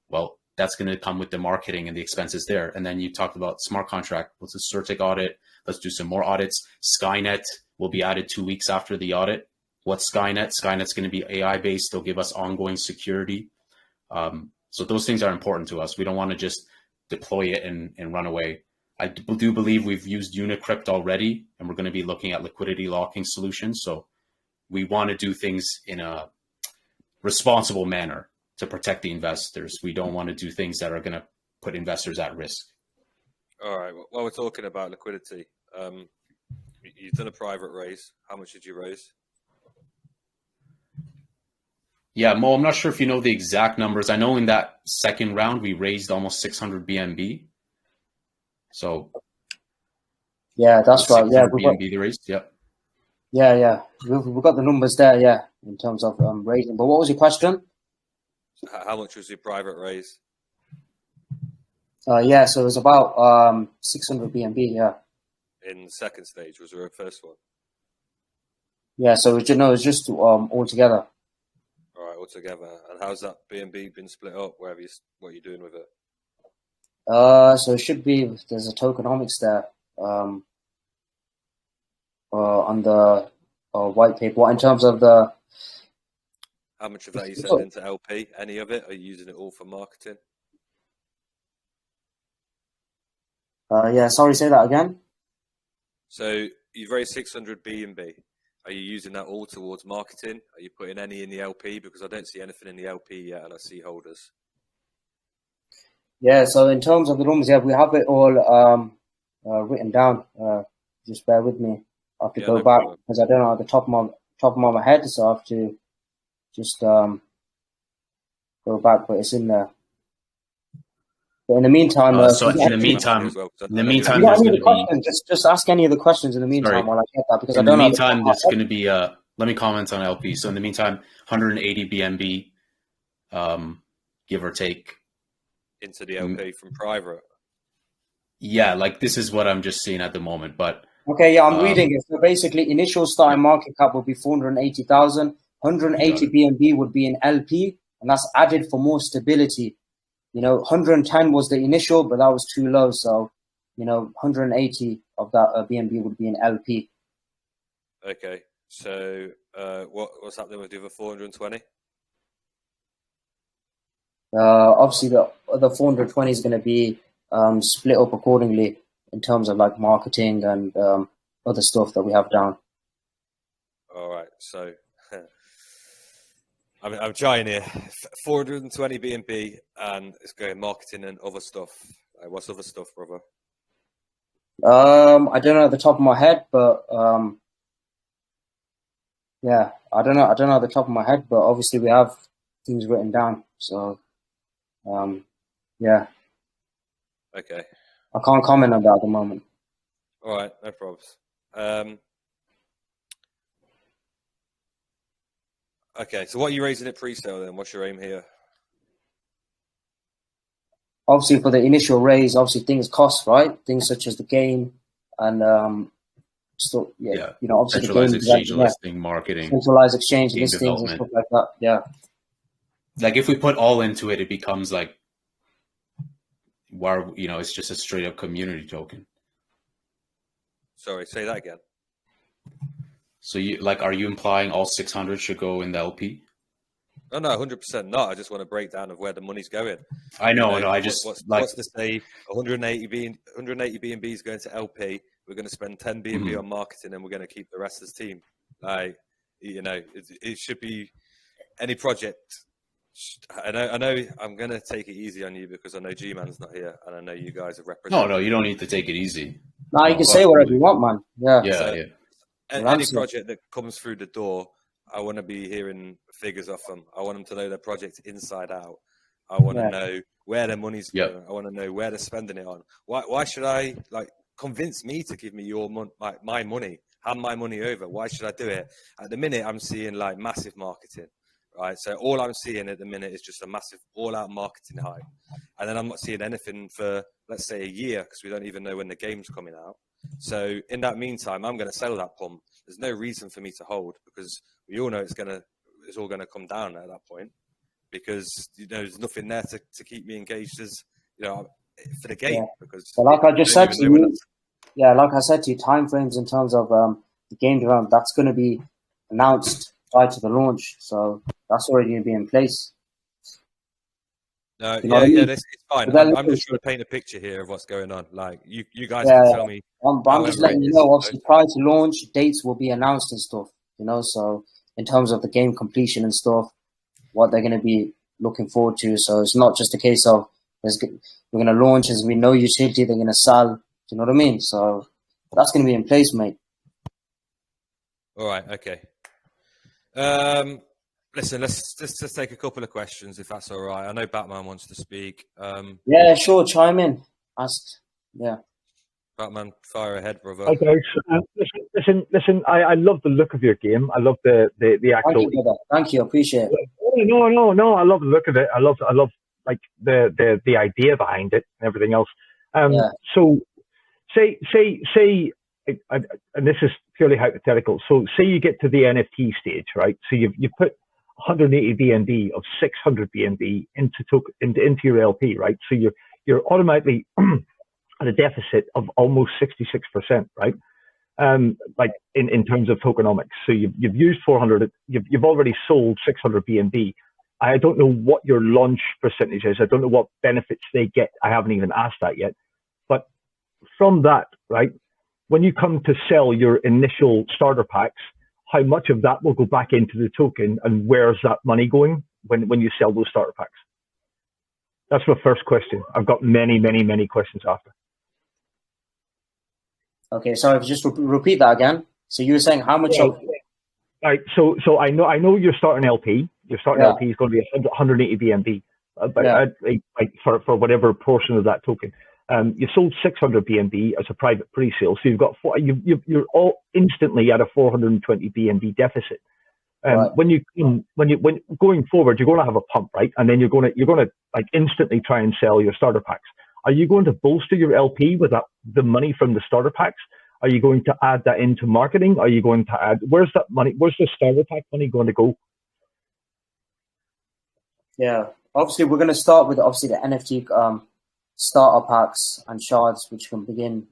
Well, that's going to come with the marketing and the expenses there. And then you talked about smart contract. Let's do CertiK audit. Let's do some more audits. Skynet will be added 2 weeks after the audit. What's Skynet? Skynet's going to be AI-based. They'll give us ongoing security. So those things are important to us. We don't want to just deploy it and run away. I do believe we've used Unicrypt already, and we're going to be looking at liquidity locking solutions. So we want to do things in a responsible manner to protect the investors. We don't want to do things that are going to put investors at risk. All right. While we're talking about liquidity, you've done a private raise. How much did you raise? Yeah, Mo, I'm not sure if you know the exact numbers. I know in that second round, we raised almost 600 BNB. So yeah, that's right. Yeah, BNB the raise. Yep. Yeah. We've got the numbers there. Yeah, in terms of raising. But what was your question? How much was your private raise? Yeah, so it was about 600 BNB. Yeah. In the second stage, was there a first one? Yeah, so it was just all together. altogether? And how's that BNB been split up? What are you doing with it? So it should be, there's a tokenomics there on the white paper. What in terms of the... How much of that you send into LP? Any of it? Are you using it all for marketing? Yeah, sorry, say that again. So you've raised 600 BNB. Are you using that all towards marketing? Are you putting any in the LP? Because I don't see anything in the LP yet, and I see holders. Yeah, so in terms of the numbers, yeah, we have it all written down. Just bear with me. I have to go back because I don't know at the top of my head, so I have to just go back, but it's in there. But in the meantime, in the meantime, there's going to be just ask any of the questions in the meantime while I get that, because in the meantime, there's going to be let me comment on LP. So in the meantime, 180 BNB, give or take, into the LP from private. Yeah, like this is what I'm just seeing at the moment. But okay, yeah, I'm reading it. So basically, initial starting market cap would be 480,000. 180 BNB would be in LP, and that's added for more stability. 110 was the initial, but that was too low. So, 180 of that BNB would be in LP. Okay. So, what's happening with the other 420? Obviously, the other 420 is going to be split up accordingly in terms of like marketing and other stuff that we have down. All right. So, I'm trying here. 420 BNB, and it's going marketing and other stuff. What's other stuff, brother? I don't know at the top of my head, but yeah, I don't know at the top of my head, but obviously we have things written down. So, yeah. Okay. I can't comment on that at the moment. All right, no problems. Okay, so what are you raising at pre-sale then? What's your aim here? Obviously, for the initial raise, obviously things cost, right? Things such as the game and obviously centralized exchange listing, marketing, centralized exchange listings and stuff like that. Yeah. Like if we put all into it, it becomes like, it's just a straight up community token. Sorry, say that again. So are you implying all 600 should go in the LP? No, 100% not. I just want a breakdown of where the money's going. I know. What's to say 180 BNB is going to LP. We're going to spend 10 BNB on marketing, and we're going to keep the rest as team. It should be any project. I know. I'm going to take it easy on you because I know G-Man's not here, and I know you guys are representing. No, you don't need to take it easy. No, you can say whatever you want, man. Yeah. Any project that comes through the door, I want to be hearing figures off them. I want them to know their project inside out. I want to know where their money's going. I want to know where they're spending it on. Why should I convince me to give me my money, hand my money over? Why should I do it? At the minute, I'm seeing massive marketing, right? So all I'm seeing at the minute is just a massive all-out marketing hype, and then I'm not seeing anything for let's say a year because we don't even know when the game's coming out. So in that meantime, I'm going to sell that pump. There's no reason for me to hold because we all know it's all going to come down at that point because there's nothing there to keep me engaged as for the game. Because like I just said to you, like I said to you, timeframes in terms of the game development that's going to be announced prior to the launch, so that's already going to be in place. It's fine. I'm just trying to paint a picture here of what's going on. Like you guys can tell me. I'm just letting you know. Obviously, prior to launch, dates will be announced and stuff. So in terms of the game completion and stuff, what they're going to be looking forward to. So it's not just a case of we're going to launch as we know utility. They're going to sell. Do you know what I mean? So that's going to be in place, mate. All right. Okay. Listen, let's just take a couple of questions, if that's all right. I know Batman wants to speak. Yeah, sure. Chime in. Batman, fire ahead, brother. Hi guys. Listen. I love the look of your game. I love the actual. Thank you, brother. Thank you. Appreciate it. No. I love the look of it. I love like the idea behind it and everything else. So say, and this is purely hypothetical. So say you get to the NFT stage, right? So you put 180 BNB of 600 BNB into your LP, right? So you're automatically at a deficit of almost 66%, right? Like in terms of tokenomics. So you've used 400, you've already sold 600 BNB. I don't know what your launch percentage is. I don't know what benefits they get. I haven't even asked that yet. But from that, right, when you come to sell your initial starter packs, how much of that will go back into the token, and where's that money going when you sell those starter packs? That's my first question. I've got many, many, many questions after. Okay, so just repeat that again. So you were saying how much of... Right, so I know you're starting LP. Your starting LP is going to be 180 BNB, for whatever portion of that token. You sold 600 BNB as a private pre-sale, so you've got you're all instantly at a 420 BNB deficit. When going forward, you're going to have a pump, right? And then you're going to like instantly try and sell your starter packs. Are you going to bolster your LP with the money from the starter packs? Are you going to add that into marketing? Are you going to add, where's that money? Where's the starter pack money going to go? Yeah, obviously we're going to start with obviously the NFT starter packs and shards, which can begin,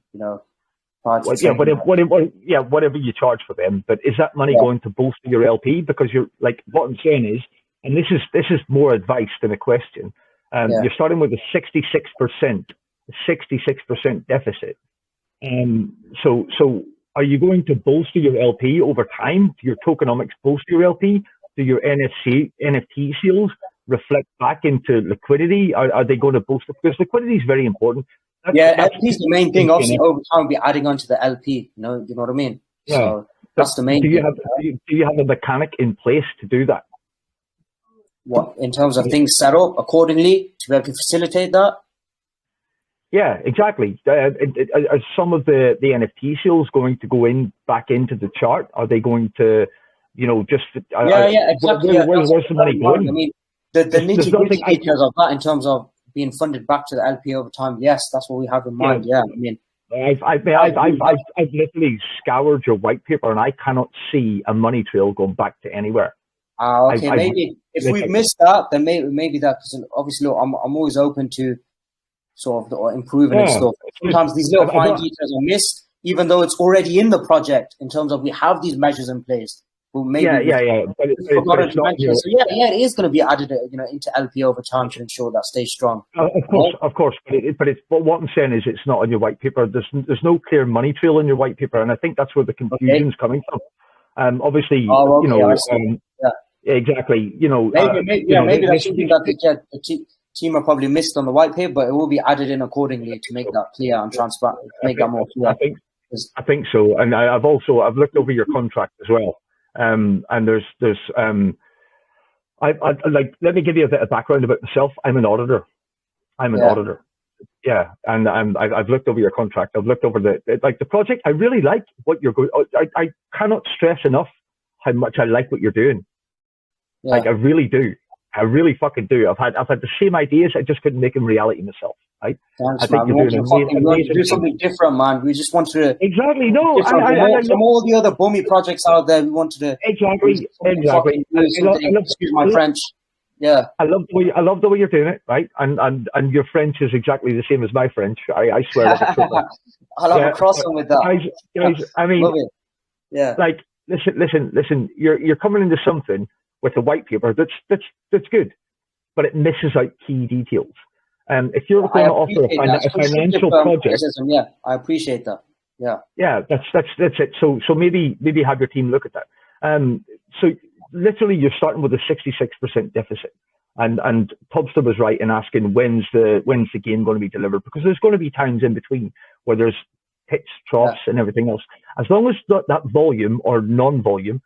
whatever you charge for them. But is that money going to bolster your LP? Because you're like, what I'm saying is, and this is more advice than a question. You're starting with a 66% deficit. So are you going to bolster your LP over time? Do your tokenomics bolster your LP? Do your NFT sales reflect back into liquidity? Are they going to boost it? Because liquidity is very important. LP is the main thing. Obviously, over time, we'll be adding on to the LP. You know what I mean? Yeah. So that's the main thing. Do you have a mechanic in place to do that? What, in terms of things set up accordingly to be able to facilitate that? Yeah, exactly. Are some of the NFT sales going to go back into the chart? Are they going to, exactly. Where's the money going? I mean, the nitty-gritty details of that in terms of being funded back to the LP over time. Yes, that's what we have in mind. Yeah, I mean, I've literally scoured your white paper, and I cannot see a money trail going back to anywhere. Okay, maybe if we've missed that, then maybe that, because obviously, look, I'm always open to sort of improving and stuff. Sometimes these little fine details are missed, even though it's already in the project in terms of we have these measures in place. Well, maybe But it's not here. So it is going to be added, into LP over time to ensure that stays strong. Of course. But what I'm saying is, it's not on your white paper. There's no clear money trail in your white paper, and I think that's where the confusion's coming from. Obviously, exactly. Maybe that's something that the team are probably missed on the white paper, but it will be added in accordingly to make that clear and transparent, make that more clear. I think so, and I've looked over your contract as well. And there's let me give you a bit of background about myself. I'm an auditor. Auditor. Yeah, and I've looked over your contract. I've looked over the project. I really like what you're going. I cannot stress enough how much I like what you're doing. Yeah. Like I really do. I really fucking do. I've had the same ideas. I just couldn't make them reality myself. Right? Thanks, I think man. We want to do something different, man. We just want to from all the other bummy projects out there. We wanted to exactly. Excuse my French. Yeah, I love the way you're doing it, right? And your French is exactly the same as my French. I swear. I'll have a cross on with that, guys. I mean, like listen. You're coming into something with a white paper that's good, but it misses out key details. If you're going to offer a financial project, I appreciate that. Yeah, that's it. So maybe have your team look at that. So literally, you're starting with a 66% deficit, and Tubster was right in asking when's the game going to be delivered, because there's going to be times in between where there's pits, troughs, and everything else. As long as that volume or non-volume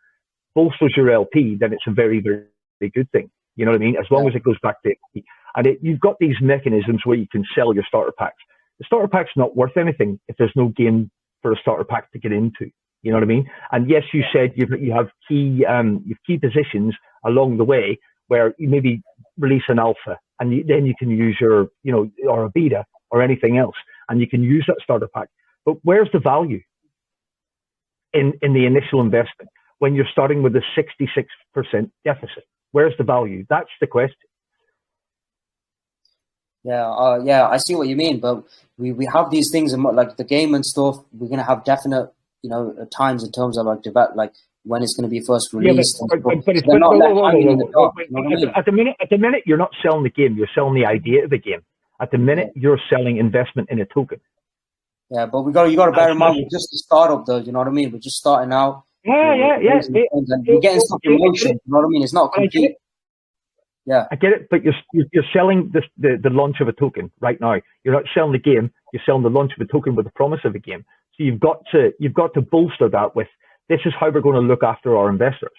bolsters your LP, then it's a very, very, very good thing. You know what I mean? As long as it goes back to LP. And you've got these mechanisms where you can sell your starter packs. The starter pack's not worth anything if there's no game for a starter pack to get into. You know what I mean? And yes, you said you have key positions along the way where you maybe release an alpha, and then you can use your, or a beta or anything else, and you can use that starter pack. But where's the value in the initial investment when you're starting with a 66% deficit? Where's the value? That's the question. Yeah, yeah, I see what you mean, but we have these things like the game and stuff. We're gonna have definite, times in terms of like when it's gonna be first released. At the minute, you're not selling the game. You're selling the idea of the game. At the minute, you're selling investment in a token. Yeah, but you got to bear in mind we're just a startup, though. You know what I mean? We're just starting out. Yeah. We're getting stuff in motion. You know what I mean? It's not complete. Yeah, I get it, but you're selling the launch of a token right now. You're not selling the game. You're selling the launch of a token with the promise of a game. So you've got to bolster that with, this is how we're going to look after our investors.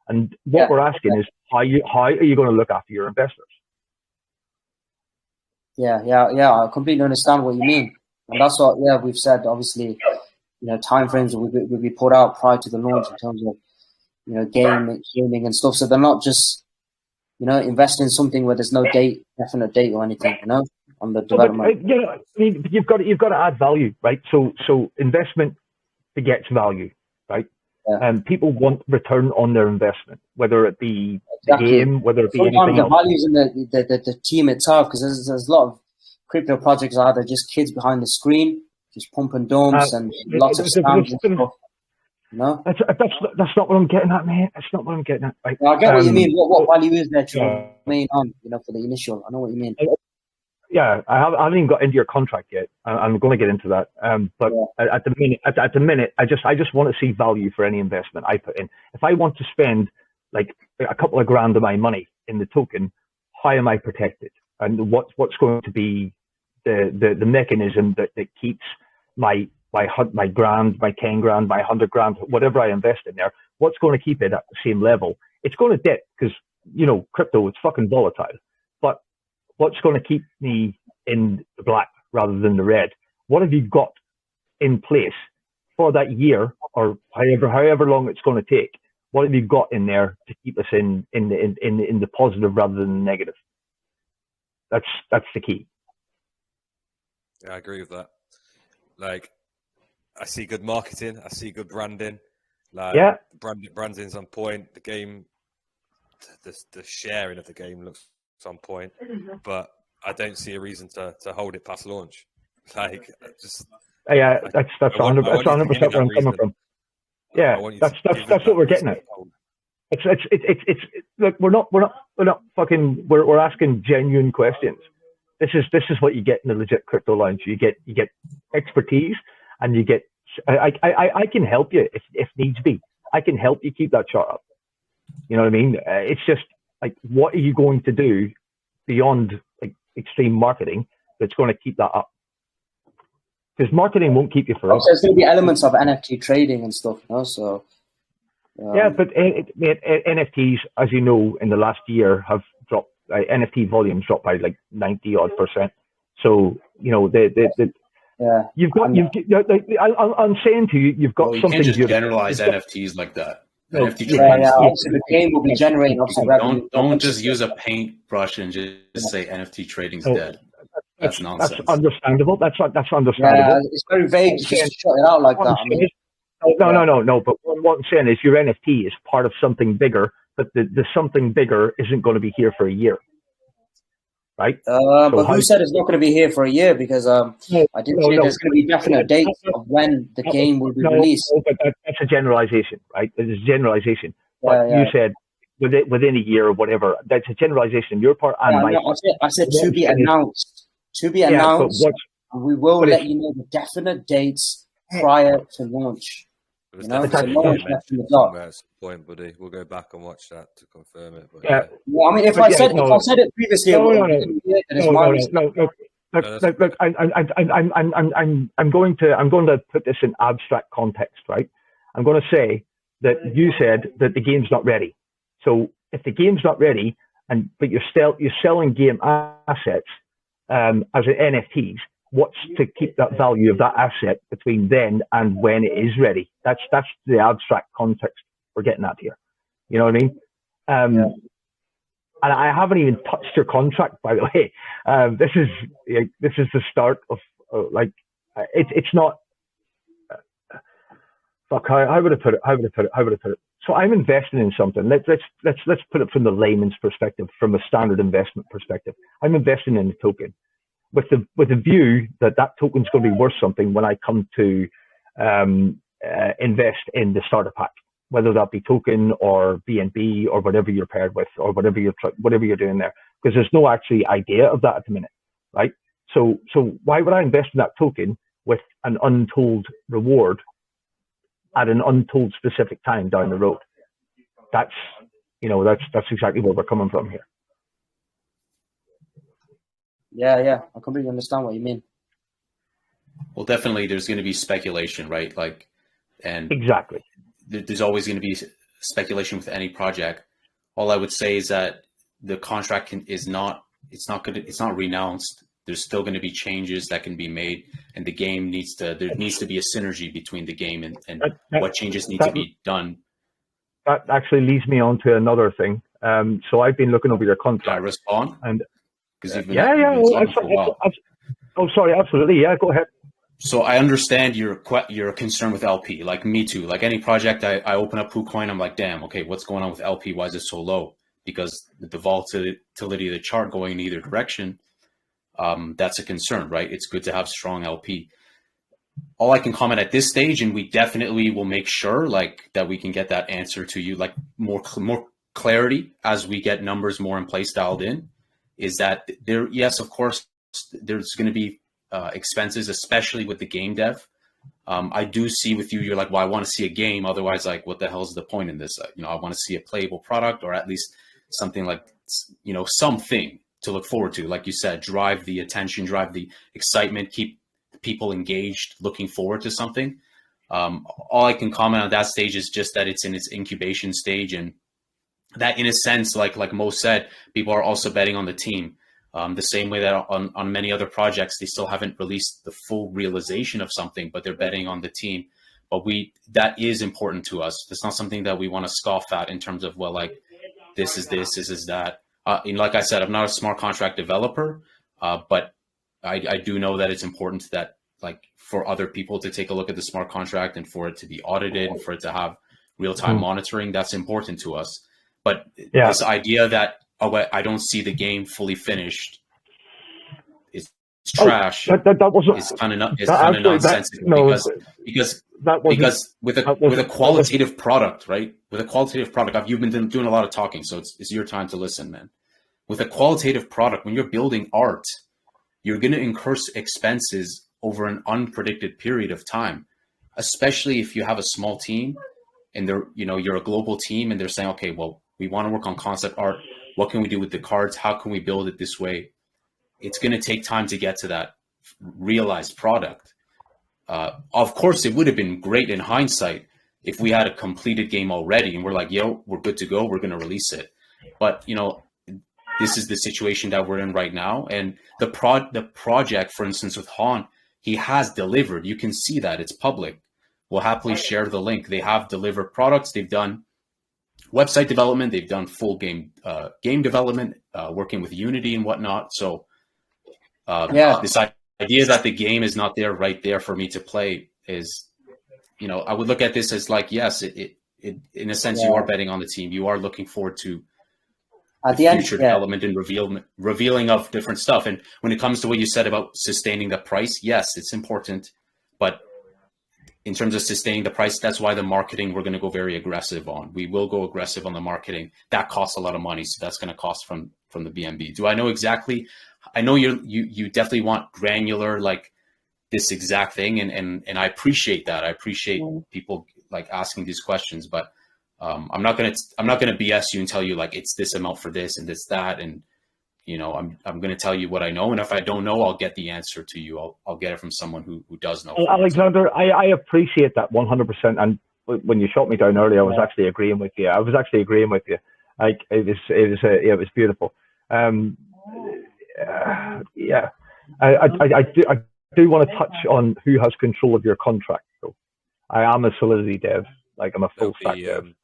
And what we're asking is how are you going to look after your investors? Yeah. I completely understand what you mean, and that's what we've said. Obviously, timeframes will be put out prior to the launch in terms of gaming and stuff. So they're not just invest in something where there's no definite date or anything, on the development. I mean, you've got to add value, right? So investment begets value, right? Yeah. And people want return on their investment, whether it be the game, whether it be anything else. The values in the team itself, because there's a lot of crypto projects are just kids behind the screen, just pumping dumps and lots of scams and stuff. No, that's not what I'm getting at, man. That's not what I'm getting at. Right? I get what you mean. What value is there to remain on? For the initial. I know what you mean. Yeah, I haven't even got into your contract yet. I'm going to get into that. But at the minute, I just want to see value for any investment I put in. If I want to spend like a couple of grand of my money in the token, how am I protected? And what's going to be the mechanism that keeps my grand, my 10 grand, my 100 grand, whatever I invest in there, what's going to keep it at the same level? It's going to dip because, crypto, it's fucking volatile. But what's going to keep me in the black rather than the red? What have you got in place for that year or however long it's going to take? What have you got in there to keep us in the positive rather than the negative? That's the key. Yeah, I agree with that. Like, I see good marketing. I see good branding. Like, branding's on point. The game, the sharing of the game looks on point, but I don't see a reason to hold it past launch. Like, just that's 100% where I'm coming from. Yeah, that's what we're getting at. It's look, we're not fucking. We're asking genuine questions. This is what you get in the legit crypto lounge. You get expertise, and you get. I can help you if needs be. I can help you keep that chart up. You know what I mean? It's just like, what are you going to do beyond like extreme marketing that's going to keep that up? Because marketing won't keep you forever. There's going to be elements of NFT trading and stuff, So yeah, but NFTs, as you know, in the last year have dropped. NFT volumes dropped by like 90-odd%. So you've got I'm saying to you, you've got something. You can't just generalize NFTs like that. NFT obviously the game will be generating. Don't just use a paintbrush and just say NFT trading's dead. That's nonsense. That's understandable. That's understandable. Yeah, it's very vague. Just shut it out like that. No. But what I'm saying is your NFT is part of something bigger, but the something bigger isn't going to be here for a year, right? But who said it's not going to be here for a year? Because I didn't say there's going to be definite dates of when the game will be released. But that's a generalization, right? It's a generalization. But you said within a year or whatever. That's a generalization. Your part and my part. I said to be announced. To be announced. We will let you know the definite dates prior to launch. That's the point, buddy. We'll go back and watch that to confirm it. But Well, I mean, if I said it previously, I'm going to put this in abstract context, right? I'm going to say that you said that the game's not ready. So if the game's not ready, but you're selling game assets as NFTs, what's to keep that value of that asset between then and when it is ready? That's the abstract context we're getting at here. You know what I mean? And I haven't even touched your contract, by the way. This is the start of it's not. Fuck, how would I put it? So I'm investing in something. Let's put it from the layman's perspective, from a standard investment perspective. I'm investing in a token with the view that token's going to be worth something when I come to invest in the starter pack, whether that be token or BNB or whatever you're paired with or whatever you're doing there, because there's no actually idea of that at the minute, right? So why would I invest in that token with an untold reward at an untold specific time down the road? That's exactly where we're coming from here. Yeah, I completely understand what you mean. Well, definitely, there's going to be speculation, right? And exactly, there's always going to be speculation with any project. All I would say is that the contract it's not renounced. There's still going to be changes that can be made, and the game needs to be a synergy between the game and what changes need to be done. That actually leads me on to another thing. So I've been looking over your contract. Can I respond? And because you've been talking for a while. Oh, sorry, absolutely. Yeah, go ahead. So I understand your concern with LP, like me too. Like any project, I open up KuCoin, I'm like, damn, okay, what's going on with LP? Why is it so low? Because the volatility of the chart going in either direction, that's a concern, right? It's good to have strong LP. All I can comment at this stage, and we definitely will make sure that we can get that answer to you, more clarity as we get numbers more in place, dialed in, is that yes, of course, there's going to be expenses, especially with the game dev. I do see with you, you're like, well, I want to see a game. Otherwise, what the hell is the point in this? I want to see a playable product, or at least something something to look forward to. Like you said, drive the attention, drive the excitement, keep people engaged, looking forward to something. All I can comment on that stage is just that it's in its incubation stage, and that in a sense, like Mo said, people are also betting on the team. The same way that on many other projects, they still haven't released the full realization of something, but they're betting on the team. But that is important to us. It's not something that we want to scoff at in terms of, this is that. Like I said, I'm not a smart contract developer, but I do know that it's important that for other people to take a look at the smart contract and for it to be audited and for it to have real-time monitoring. That's important to us. But this idea that, I don't see the game fully finished, it's trash. That wasn't. It's kind of nonsensical because with a qualitative product, right? With a qualitative product, you've been doing a lot of talking, so it's your time to listen, man. With a qualitative product, when you're building art, you're going to incur expenses over an unpredicted period of time, especially if you have a small team and you're a global team and they're saying, okay, well, we want to work on concept art. What can we do with the cards? How can we build it this way? It's going to take time to get to that realized product. Of course, it would have been great in hindsight if we had a completed game already and we're like, yo, we're good to go. We're going to release it. But, this is the situation that we're in right now. And the project, for instance, with Han, he has delivered. You can see that. It's public. We'll happily share the link. They have delivered products. They've done website development. They've done full game development, working with Unity and whatnot. So this idea that the game is not there right there for me to play is, I would look at this as yes, it in a sense, you are betting on the team. You are looking forward to at the future development and revealing of different stuff. And when it comes to what you said about sustaining the price, yes, it's important. But in terms of sustaining the price, that's why the marketing, we're going to go very aggressive on. We will go aggressive on the marketing. That costs a lot of money. So that's going to cost from the BNB. Do I know exactly? I know you definitely want granular, this exact thing. And I appreciate that. I appreciate people asking these questions, but I'm not going to BS you and tell you it's this amount for this and this, that. And, I'm going to tell you what I know. And if I don't know, I'll get the answer to you. I'll get it from someone who does know. Alexander, I appreciate that 100%. And when you shot me down earlier, I was actually agreeing with you. It was beautiful. I do want to touch on who has control of your contract, though. I am a Solidity dev, I'm a full stack dev.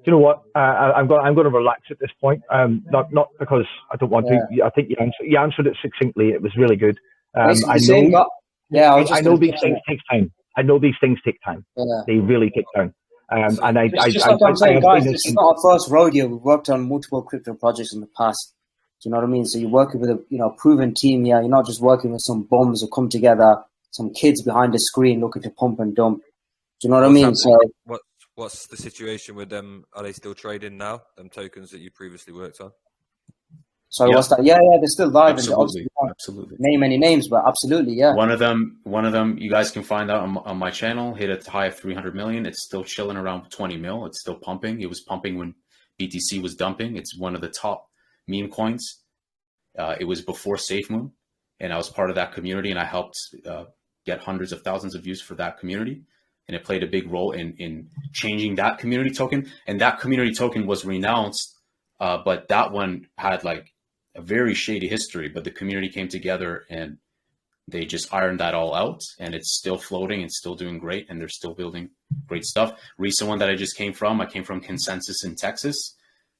Do you know what? I'm going to relax at this point. Not because I don't want to. I think you answered it succinctly. It was really good. I know these things take time. I know these things take time. Yeah. They really take time. And it's just like I'm saying, guys, this is not our first rodeo. We've worked on multiple crypto projects in the past. Do you know what I mean? So you're working with a proven team here. You're not just working with some bums who come together, some kids behind the screen looking to pump and dump. Do you know what I mean? So what's the situation with them? Are they still trading now? Them tokens that you previously worked on? Sorry, what's that? Yeah, they're still live. Absolutely, and absolutely. Name any names, but absolutely, yeah. One of them, you guys can find out on my channel. Hit a high of 300 million. It's still chilling around 20 mil. It's still pumping. It was pumping when BTC was dumping. It's one of the top meme coins. It was before SafeMoon, and I was part of that community, and I helped get hundreds of thousands of views for that community. And it played a big role in changing that community token. And that community token was renounced, but that one had like a very shady history, but the community came together and they just ironed that all out, and it's still floating and still doing great, and they're still building great stuff. Recent one that I came from Consensus in Texas.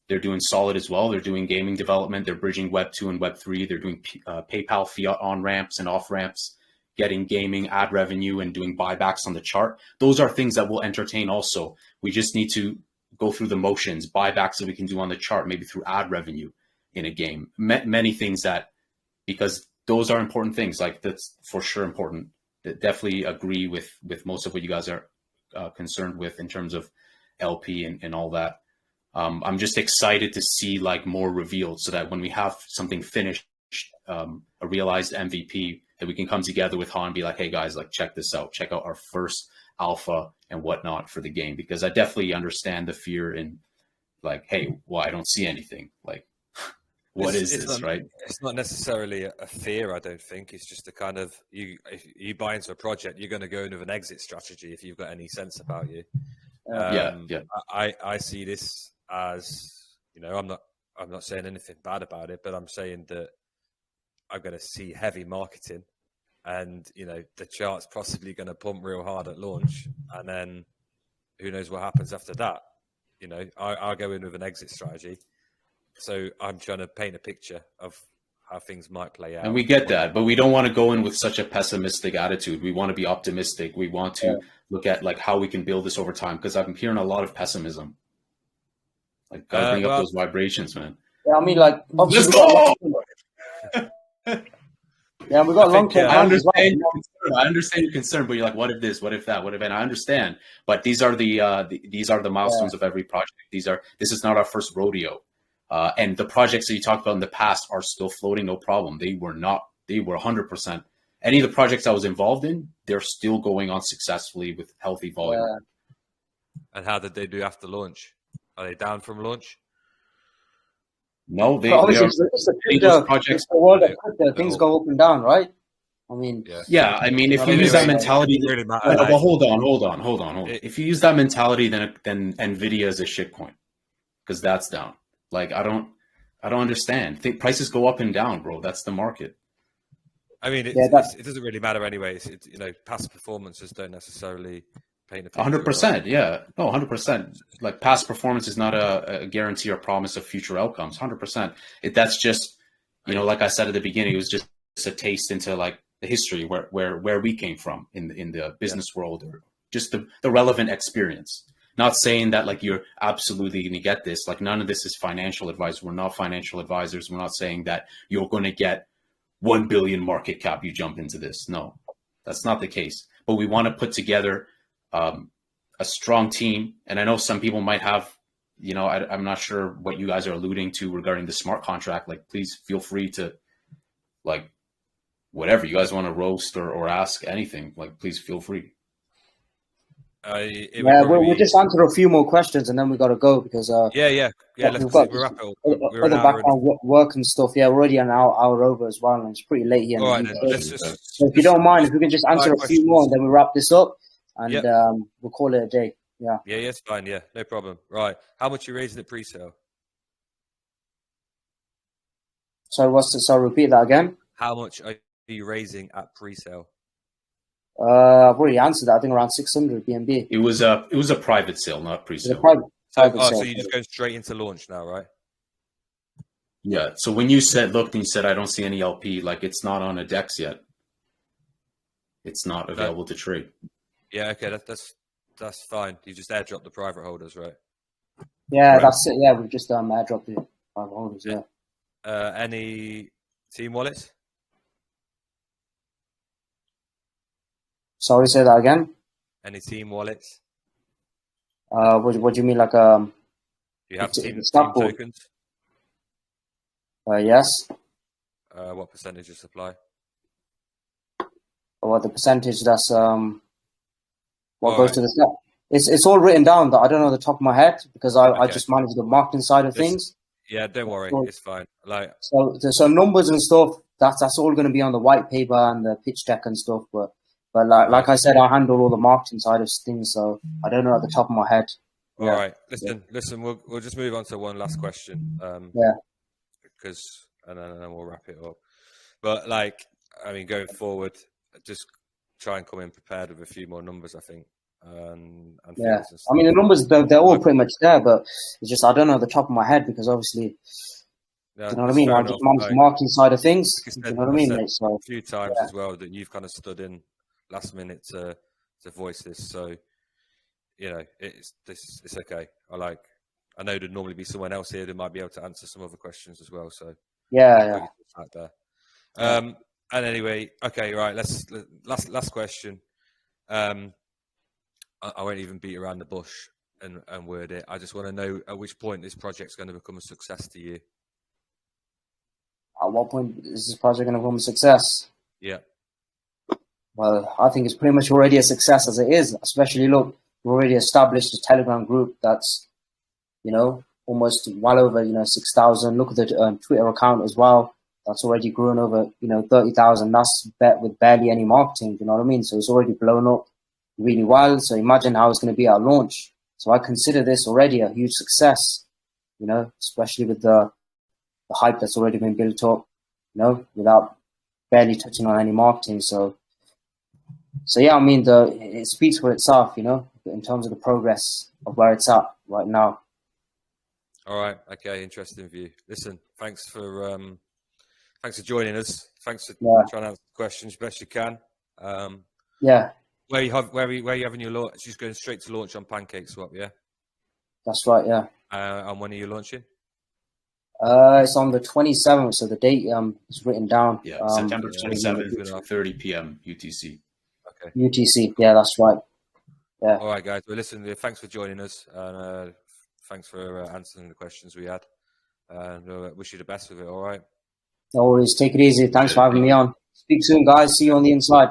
They're doing solid as well. They're doing gaming development. They're bridging Web 2 and Web 3. They're doing PayPal fiat on-ramps and off-ramps, getting gaming ad revenue and doing buybacks on the chart. Those are things that will entertain also. We just need to go through the motions, buybacks that we can do on the chart, maybe through ad revenue in a game. Many things that, because those are important things, like that's for sure important. Definitely agree with most of what you guys are concerned with in terms of LP and all that. I'm just excited to see like more revealed, so that when we have something finished, a realized MVP, that we can come together with Han and be like, hey guys, like check this out, check out our first alpha and whatnot for the game. Because I definitely understand the fear in like, hey, well, I don't see anything. Like, what is this, right? It's not necessarily a fear, I don't think. It's just a kind of, if you buy into a project, you're going to go in with an exit strategy if you've got any sense about you. I see this as, I'm not saying anything bad about it, but I'm saying that I'm going to see heavy marketing, and the chart's possibly going to pump real hard at launch, and then who knows what happens after that. I'll go in with an exit strategy. So I'm trying to paint a picture of how things might play out. And we get that, but we don't want to go in with such a pessimistic attitude. We want to be optimistic. We want to look at like how we can build this over time, because I'm hearing a lot of pessimism. Like, gotta bring up those vibrations, man. Yeah, I mean, like, let's go. Yeah, we got long term. I understand your concern, but you're like, what if this? What if that? What if? And I understand, but these are the milestones of every project. This is not our first rodeo. And the projects that you talked about in the past are still floating, no problem. They were 100%. Any of the projects I was involved in, they're still going on successfully with healthy volume. Yeah. And how did they do after launch? Are they down from launch? No, they are. Those projects. The world of crypto, things go up and down, right? I mean, yeah. I mean, if you use that mentality, well, hold on. If you use that mentality, then Nvidia is a shitcoin, because that's down. Like, I don't understand. Prices go up and down, bro. That's the market. I mean, it doesn't really matter anyway. Past performances don't necessarily paint a picture. 100%, yeah. No, 100%. Like, past performance is not a guarantee or promise of future outcomes. 100%. That's just, like I said at the beginning, it was just a taste into like the history where we came from in the business world, or just the relevant experience. Not saying that like you're absolutely going to get this. Like, none of this is financial advice. We're not financial advisors. We're not saying that you're going to get 1 billion market cap. You jump into this. No, that's not the case. But we want to put together a strong team. And I know some people might have, I'm not sure what you guys are alluding to regarding the smart contract. Like, please feel free to, like, whatever you guys want to roast or ask anything. Like, please feel free. We'll just answer a few more questions and then we got to go, because let's wrap it up. Other background work and stuff. Yeah, we're already an hour over as well, and it's pretty late here. All right, so if you don't mind, if we can just answer a few more, and then we wrap this up, and we'll call it a day. Yeah, it's fine. Yeah, no problem. Right, how much are you raising at pre-sale? So repeat that again. How much are you raising at pre-sale? I've already answered that. I think around 600 BNB. It was a private sale, not pre-sale. Private sale. So you're just going straight into launch now, right? Yeah. So when you said, I don't see any LP, like, it's not on a DEX yet. It's not available to trade. Yeah, okay, that's fine. You just airdrop the private holders, right? Yeah, Correct. that's it. Yeah, we've just airdropped the private holders. Yeah. Any team wallets? Sorry, say that again. Any team wallets? What do you mean, like Do you have team stock pool? tokens? Yes. What percentage of supply? Or the percentage that's what All goes right. to the stock? It's all written down. That I don't know the top of my head because I Okay. just manage the marketing side of things. Yeah, don't worry, So- it's fine. Like, So numbers and stuff. That's all going to be on the white paper and the pitch deck and stuff. But like I said, I handle all the marketing side of things. So I don't know at the top of my head. all Yeah. right. Listen. We'll just move on to one last question. Yeah. Because and then we'll wrap it up. But like, I mean, going forward, just try and come in prepared with a few more numbers, I think. And Yeah. figures and I mean, the stuff. numbers they're all pretty much there, but it's just I don't know at the top of my head because obviously. Yeah, You know what I that's mean? fair I enough. just manage the Like, marketing side of things. like I You said, know what I I mean, said mate? So a few times as well that you've kind of stood in last minute to voice this. So you know, it's okay. I know there'd normally be someone else here that might be able to answer some other questions as well. So yeah. out there. And anyway, okay, right. Last question. I won't even beat around the bush and word it. I just want to know at which point this project's going to become a success to you. At what point is this project going to become a success? Yeah. Well, I think it's pretty much already a success as it is. Especially, look, we already established a Telegram group that's, almost well over, 6,000. Look at the Twitter account as well. That's already grown over, 30,000. That's with barely any marketing. You know what I mean? So it's already blown up really well. So imagine how it's going to be at launch. So I consider this already a huge success. Especially with the hype that's already been built up. Without barely touching on any marketing. So yeah, I mean, it speaks for itself, in terms of the progress of where it's at right now. All right. Okay. Interesting view. Listen, thanks for joining us. Thanks for trying to answer the questions best you can. Yeah. Where you having your launch? Just going straight to launch on PancakeSwap, yeah? That's right. Yeah. And when are you launching? It's on the 27th, so the date is written down. Yeah, September 27th, 30 p.m. UTC. Okay. UTC. Yeah, that's right. Yeah. All right, guys. Well, listen, thanks for joining us, and thanks for answering the questions we had. And wish you the best with it. All right. No worries. Take it easy. Thanks for having me on. Speak soon, guys. See you on the inside.